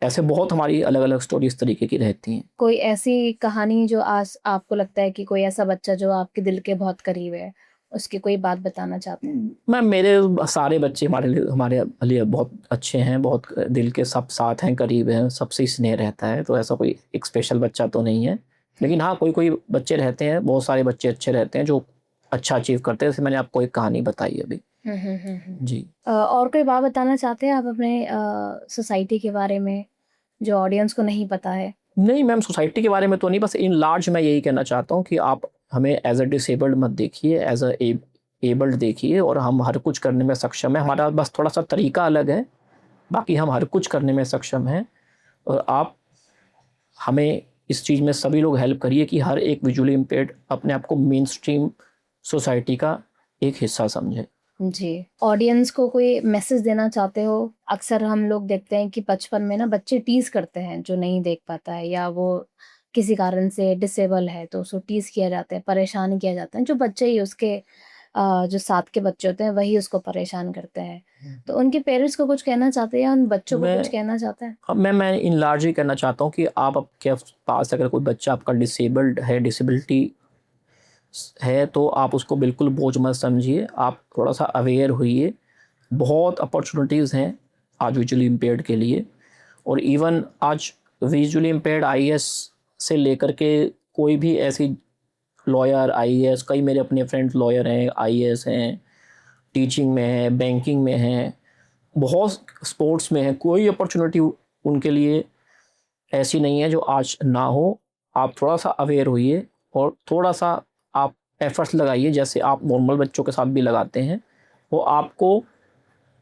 ऐसे बहुत हमारी अलग अलग स्टोरी इस तरीके की रहती हैं। कोई ऐसी कहानी जो आज आपको लगता है कि कोई ऐसा बच्चा जो आपके दिल के बहुत करीब है, उसकी कोई बात बताना चाहते हैं? मैम, मेरे सारे बच्चे हमारे लिए बहुत अच्छे हैं, बहुत दिल के सब साथ हैं, करीब हैं, सबसे स्नेह रहता है। तो ऐसा कोई एक स्पेशल बच्चा तो नहीं है, लेकिन हाँ कोई कोई बच्चे रहते हैं, बहुत सारे बच्चे अच्छे रहते हैं जो अच्छा अचीव करते हैं। जैसे मैंने आपको एक कहानी बताई अभी। जी। और कोई बात बताना चाहते हैं आप अपने सोसाइटी के बारे में जो ऑडियंस को नहीं पता है? नहीं मैम, सोसाइटी के बारे में तो नहीं, बस इन लार्ज मैं यही कहना चाहता हूँ कि आप हमें एज अ डिसेबल्ड मत देखिए, एज अ एबल्ड देखिए, और हम हर कुछ करने में सक्षम है। हमारा बस थोड़ा सा तरीका अलग है, बाकी हम हर कुछ करने में सक्षम हैं। और आप हमें इस चीज़ में सभी लोग हेल्प करिए कि हर एक विजुअली इम्पेयर्ड अपने आप को मेन स्ट्रीम सोसाइटी का एक हिस्सा समझे। जी। ऑडियंस को कोई मैसेज देना चाहते हो? अक्सर हम लोग देखते हैं कि बचपन में ना बच्चे टीज़ करते हैं जो नहीं देख पाता है, या वो किसी कारण से डिसेबल है तो उसको टीज़ किया जाता है, परेशान किया जाता है। जो बच्चे ही उसके जो साथ के बच्चे होते हैं वही उसको परेशान करते हैं। तो उनके पेरेंट्स को कुछ कहना चाहते हैं या उन बच्चों को कुछ कहना चाहते हैं? अब मैं इन लार्ज ही कहना चाहता हूँ कि आप आपके पास अगर कोई बच्चा आपका डिसेबल्ड है, डिसेबिलिटी है, तो आप उसको बिल्कुल बोझ मत समझिए, आप थोड़ा सा अवेयर होइए। बहुत अपॉर्चुनिटीज़ हैं आज विजुअली इम्पेयर्ड के लिए, और इवन आज विजुअली इम्पेयर्ड आईएएस से लेकर के कोई भी ऐसी लॉयर, आईएएस, कई मेरे अपने फ्रेंड्स लॉयर हैं, आईएएस हैं, टीचिंग में हैं, बैंकिंग में हैं, बहुत स्पोर्ट्स में हैं, कोई अपॉर्चुनिटी उनके लिए ऐसी नहीं है जो आज ना हो। आप थोड़ा सा अवेयर होइए और थोड़ा सा आप एफर्ट्स लगाइए, जैसे आप नॉर्मल बच्चों के साथ भी लगाते हैं। वो आपको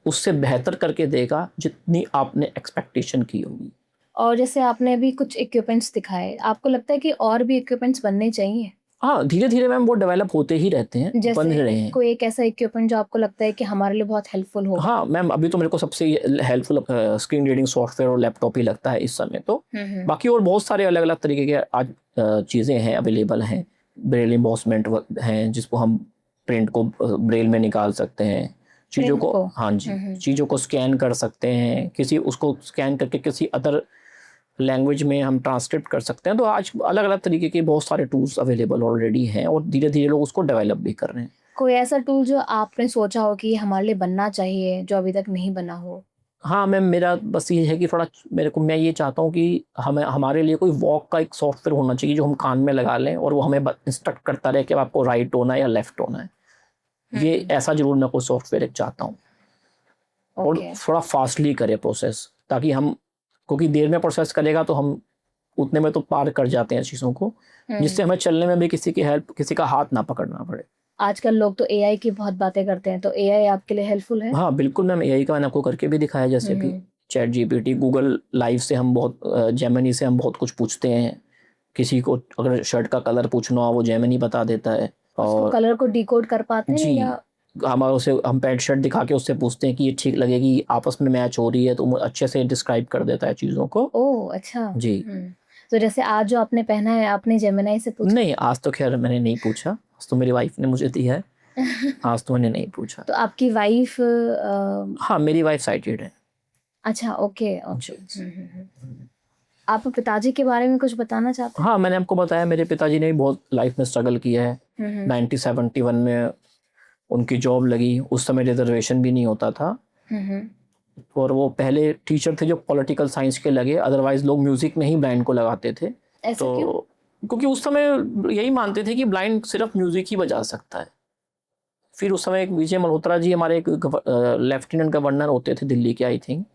उससे बेहतर करके देगा जितनी आपने एक्सपेक्टेशन की होगी। और जैसे आपने अभी कुछ इक्विपमेंट्स दिखाए, आपको लगता है कि और भी इक्विपमेंट्स बनने चाहिए? हाँ, धीरे-धीरे मैम वो डेवलप होते ही रहते हैं, बन रहे जैसे हैं। कोई एक ऐसा इक्विपमेंट जो आपको लगता है कि हमारे लिए बहुत हेल्पफुल होगा? हाँ मैम, अभी तो मेरे को सबसे हेल्पफुल स्क्रीन रीडिंग सॉफ्टवेयर और लैपटॉप ही लगता है इस समय तो। बाकी और बहुत सारे अलग अलग तरीके के आज चीज़ें हैं, अवेलेबल हैं। ब्रेल एम्बॉसमेंट हैं जिसको हम प्रिंट को ब्रेल में निकाल सकते हैं, चीज़ों प्रिंट को, को? हाँ जी, चीज़ों को स्कैन कर सकते हैं, किसी उसको स्कैन करके किसी अदर लैंग्वेज में हम ट्रांसक्रिप्ट कर सकते हैं। तो आज अलग अलग तरीके के बहुत सारे टूल्स अवेलेबल ऑलरेडी हैं और धीरे धीरे लोग उसको डेवलप भी कर रहे हैं। कोई ऐसा टूल जो आपने सोचा हो कि हमारे लिए बनना चाहिए जो अभी तक नहीं बना हो? हाँ मैम, मेरा बस ये है कि थोड़ा मैं ये चाहता हूँ कि हमारे लिए कोई वॉक का एक सॉफ्टवेयर होना चाहिए जो हम कान में लगा लें और वो हमें इंस्ट्रक्ट करता रहे कि अब आपको राइट होना है या लेफ्ट होना है। ये ऐसा जरूर मैं कोई सॉफ्टवेयर एक चाहता हूँ और ओके। थोड़ा फास्टली करे प्रोसेस, ताकि हम, क्योंकि देर में प्रोसेस करेगा तो हम उतने में तो पार कर जाते हैं चीज़ों को, जिससे हमें चलने में भी किसी की हेल्प, किसी का हाथ ना पकड़ना पड़े। आजकल लोग तो एआई की बहुत बातें करते हैं, तो एआई आपके लिए हेल्पफुल है? हाँ बिल्कुल मैम, एआई का मैंने आपको करके भी दिखाया, जैसे कि चैट जीपीटी, गूगल लाइव से हम बहुत, जेमिनी से हम बहुत कुछ पूछते हैं। किसी को अगर शर्ट का कलर पूछना हो वो जेमिनी बता देता है। और कलर को डिकोड कर पाते हैं जी, या? हम पैंट शर्ट दिखा के उससे पूछते हैं कि ये ठीक लगेगी, आपस में मैच हो रही है, तो वो अच्छे से डिस्क्राइब कर देता है चीज़ों को। ओह अच्छा। जी। तो जैसे आज जो आपने पहना है, आपने जेमिनाई से पूछा? नहीं, आज तो खैर मैंने नहीं पूछा, आज तो मेरी वाइफ ने मुझे दिया है, आज तो मैंने नहीं पूछा। तो आपकी वाइफ? हाँ मेरी वाइफ साइटेड है। अच्छा, ओके ओके। आप पिताजी के बारे में कुछ बताना चाहते हाँ मैंने आपको बताया, मेरे पिताजी ने भी बहुत लाइफ में स्ट्रगल किया है। हैं? 1971 में उनकी जॉब लगी, उस समय रिजर्वेशन भी नहीं होता था और वो पहले टीचर थे जो पॉलिटिकल साइंस के लगे, अदरवाइज लोग म्यूजिक में ही ब्लाइंड को लगाते थे। ऐसा क्यों? तो क्योंकि उस समय यही मानते थे कि ब्लाइंड सिर्फ म्यूजिक ही बजा सकता है। फिर उस समय एक विजय मल्होत्रा जी हमारे एक लेफ्टिनेंट गवर्नर होते थे दिल्ली के, आई थिंक,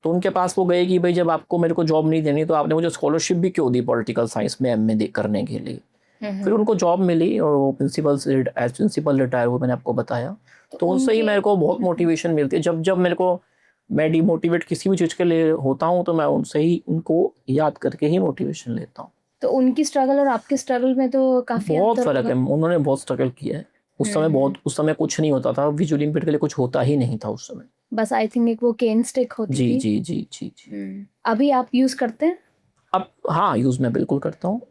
तो उनके पास वो गए कि भाई जब आपको मेरे को जॉब नहीं देनी तो आपने मुझे स्कॉलरशिप भी क्यों दी पॉलिटिकल साइंस में एमए करने के लिए। फिर उनको जॉब मिली और वो प्रिंसिपल से एज प्रिंसिपल रिटायर हुए, मैंने आपको बताया। तो उनसे ही मेरे को बहुत मोटिवेशन मिलती है। जब जब मेरे को, मैं डिमोटिवेट किसी भी चीज़ के लिए होता हूँ तो मैं उनसे ही, उनको याद करके ही मोटिवेशन लेता हूँ। तो उनकी स्ट्रगल और आपके स्ट्रगल में तो काफी बहुत अंतर फर्क है, होगा। उन्होंने बहुत स्ट्रगल किया है। उस समय उस समय कुछ नहीं होता था, विजुअल इम्पेयर्ड के लिए कुछ होता ही नहीं था उस समय। बस आई थिंक एक वो केन स्टिक होती जी थी। जी जी जी जी। अभी आप यूज करते हैं? अब हाँ, यूज़ मैं बिल्कुल करता हूँ।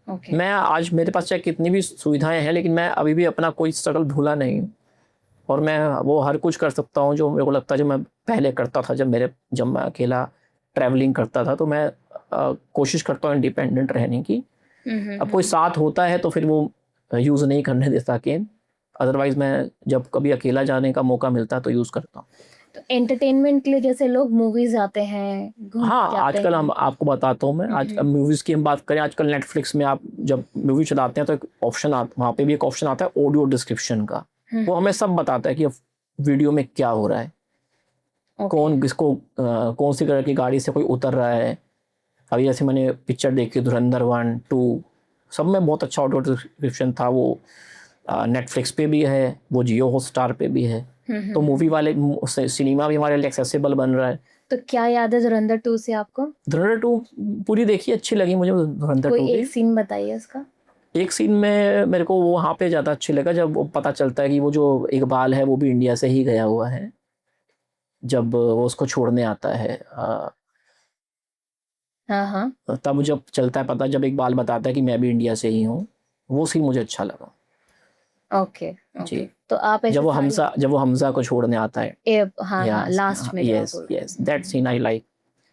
ओके। मैं आज, मेरे पास चाहे कितनी भी सुविधाएं हैं, लेकिन मैं अभी भी अपना कोई स्ट्रगल भूला नहीं हूँ और मैं वो हर कुछ कर सकता हूँ जो मेरे को लगता है, जो मैं पहले करता था। जब मैं अकेला ट्रैवलिंग करता था तो मैं कोशिश करता हूँ इंडिपेंडेंट रहने की। अब कोई साथ होता है तो फिर वो यूज़ नहीं करने देता केन, अदरवाइज मैं जब कभी अकेला जाने का मौका मिलता है तो यूज़ करता हूँ। तो एंटरटेनमेंट के लिए जैसे लोग मूवीज जाते हैं, घूम हाँ जाते आजकल हैं। हम, आपको बताता हूँ मैं, आज मूवीज़ की हम बात करें, आजकल नेटफ्लिक्स में आप जब मूवी चलाते हैं तो एक ऑप्शन वहाँ पे भी एक ऑप्शन आता है ऑडियो डिस्क्रिप्शन का। वो हमें सब बताता है कि वीडियो में क्या हो रहा है, कौन किसको कौन सी कलर की गाड़ी से कोई उतर रहा है। अभी जैसे मैंने पिक्चर देखी धुरंधर 1, 2, सब में बहुत अच्छा ऑडियो डिस्क्रिप्शन था। वो नेटफ्लिक्स पे भी है, वो जियो हॉटस्टार पे भी है। तो मूवी वाले सिनेमा भी हमारे लिए एक्सेसिबल बन रहा है। तो क्या याद है धुरंधर 2 से आपको? धुरंधर 2 पूरी देखी, अच्छी लगी मुझे धुरंधर 2 कोई की। एक सीन बताइए उसका। एक सीन में मेरे को वो वहाँ पे ज़्यादा अच्छी लगा जब वो पता चलता है कि वो जो इकबाल है वो भी इंडिया से ही गया हुआ है, जब वो उसको छोड़ने आता है। हाँ। तब जब चलता है पता, जब इकबाल बताता है कि मैं भी इंडिया से ही हूँ, वो सीन मुझे अच्छा लगा। ओके जी। तो आप ऐसे जब वो हमजा को छोड़ने आता है। हाँ लास्ट में जब यस आप yes, that scene I like.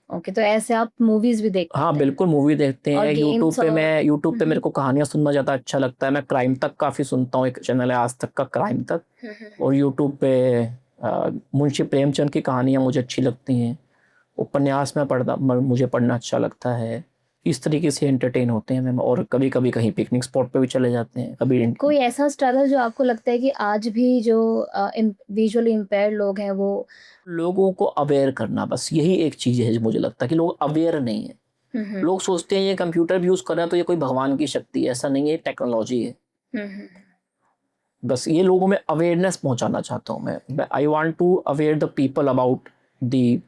Okay, तो ऐसे आप मूवीज भी देखते हाँ हैं? बिल्कुल, मूवी देखते और हैं। यूट्यूब games पे और- यूट्यूब पे मेरे को कहानियां सुनना ज़्यादा अच्छा लगता है। मैं क्राइम तक काफ़ी सुनता हूँ, एक चैनल है आज तक का, क्राइम तक। और यूट्यूब पे मुंशी प्रेमचंद की कहानियां मुझे अच्छी लगती हैं। उपन्यास में मुझे पढ़ना अच्छा लगता है। इस तरीके से एंटरटेन होते हैं मैम। और कभी कभी कहीं पिकनिक स्पॉट पे भी चले जाते हैं कभी। कोई ऐसा स्ट्रगल जो आपको लगता है कि आज भी जो विजुअली इम्पेयर्ड लोग हैं वो? लोगों को अवेयर करना, बस यही एक चीज़ है जो मुझे लगता है कि लोग अवेयर नहीं है। लोग सोचते हैं ये कंप्यूटर भी यूज़ कर रहे हैं तो ये कोई भगवान की शक्ति है, ऐसा नहीं है, टेक्नोलॉजी है। बस ये लोगों में अवेयरनेस पहुंचाना चाहता हूँ मैं। I want to aware the people about the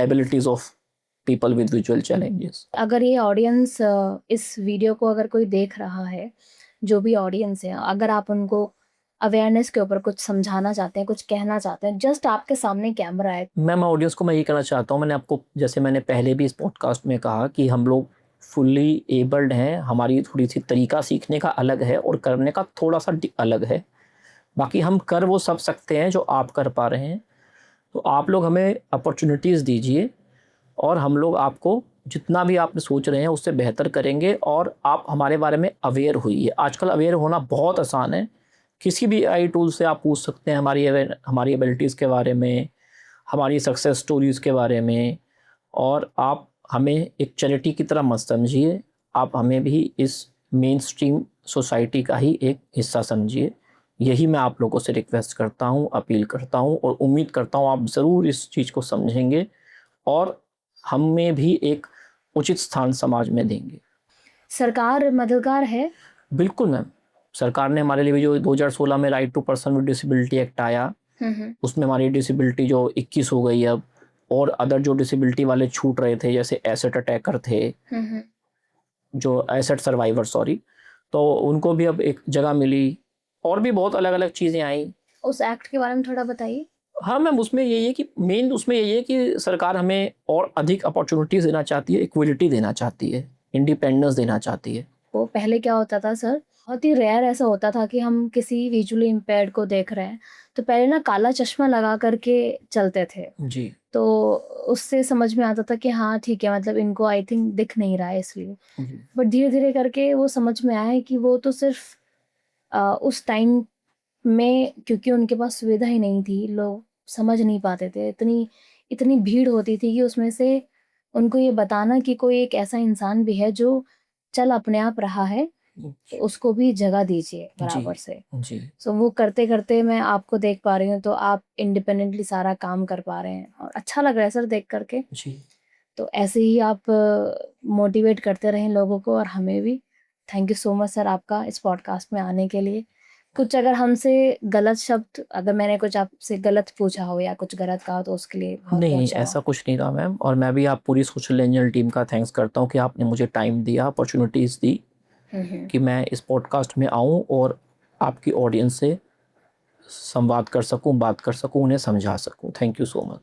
abilities of people with visual challenges. अगर ये ऑडियंस इस वीडियो को अगर कोई देख रहा है, जो भी ऑडियंस है, अगर आप उनको अवेयरनेस के ऊपर कुछ समझाना चाहते हैं, कुछ कहना चाहते हैं, जस्ट आपके सामने कैमरा है। मैं ऑडियंस को मैं ये कहना चाहता हूँ, मैंने आपको, जैसे मैंने पहले भी इस पॉडकास्ट में कहा कि हम लोग फुल्ली एबल्ड हैं, हमारी थोड़ी सी तरीका सीखने का अलग है और करने का थोड़ा सा अलग है। बाकी हम कर वो सब सकते हैं जो आप कर पा रहे हैं। तो आप लोग हमें अपॉर्चुनिटीज़ दीजिए और हम लोग आपको जितना भी आप सोच रहे हैं उससे बेहतर करेंगे, और आप हमारे बारे में अवेयर हुई है। आजकल अवेयर होना बहुत आसान है, किसी भी AI टूल से आप पूछ सकते हैं हमारी एबिलिटीज़ के बारे में, हमारी सक्सेस स्टोरीज़ के बारे में। और आप हमें एक चैरिटी की तरह मत समझिए, आप हमें भी इस मेन स्ट्रीम सोसाइटी का ही एक हिस्सा समझिए। यही मैं आप लोगों से रिक्वेस्ट करता हूँ, अपील करता हूँ, और उम्मीद करता हूँ आप ज़रूर इस चीज़ को समझेंगे और हमें भी एक उचित स्थान समाज में देंगे। सरकार मददगार है? बिल्कुल मैम, सरकार ने हमारे लिए भी जो 2016 में right to person with disability act आया, उसमें हमारी डिसेबिलिटी जो 21 हो गई अब, और अदर जो डिसेबिलिटी वाले छूट रहे थे जैसे एसेट अटैकर थे, जो एसेट सर्वाइवर सॉरी, तो उनको भी अब एक जगह मिली, और भी बहुत अलग अलग चीज़ें आई। उस एक्ट के बारे में थोड़ा बताइए। हाँ मैम, उसमें यही है कि मेन उसमें यही है कि सरकार हमें और अधिक अपॉर्चुनिटीज़ देना चाहती है, इक्वलिटी देना चाहती है, इंडिपेंडेंस देना चाहती है। वो पहले क्या होता था सर, बहुत ही रेयर ऐसा होता था कि हम किसी विजुअली इम्पेयर्ड को देख रहे हैं तो पहले ना काला चश्मा लगा करके चलते थे, जी तो उससे समझ में आता था कि हाँ ठीक है, मतलब इनको आई थिंक दिख नहीं रहा है इसलिए। जी बट धीरे धीरे करके वो समझ में आया है कि वो तो सिर्फ उस टाइम में, क्योंकि उनके पास सुविधा ही नहीं थी, लोग समझ नहीं पाते थे, इतनी इतनी भीड़ होती थी कि उसमें से उनको ये बताना कि कोई एक ऐसा इंसान भी है जो चल अपने आप रहा है, तो उसको भी जगह दीजिए बराबर से। जी सो वो करते करते मैं आपको देख पा रही हूँ, तो आप इंडिपेंडेंटली सारा काम कर पा रहे हैं और अच्छा लग रहा है सर देख करके। जी। तो ऐसे ही आप मोटिवेट करते रहें लोगों को, और हमें भी। Thank you so much sir आपका इस पॉडकास्ट में आने के लिए। कुछ अगर हमसे गलत शब्द, अगर मैंने कुछ आपसे गलत पूछा हो या कुछ गलत कहा तो उसके लिए बहुत नहीं बहुत नहीं, क्षमा। ऐसा कुछ नहीं रहा मैम, और मैं भी आप पूरी सोशल एंजल टीम का थैंक्स करता हूँ कि आपने मुझे टाइम दिया, अपॉर्चुनिटीज़ दी कि मैं इस पॉडकास्ट में आऊँ और आपकी ऑडियंस से संवाद कर सकूँ, बात कर सकूँ, उन्हें समझा सकूँ। Thank you so much.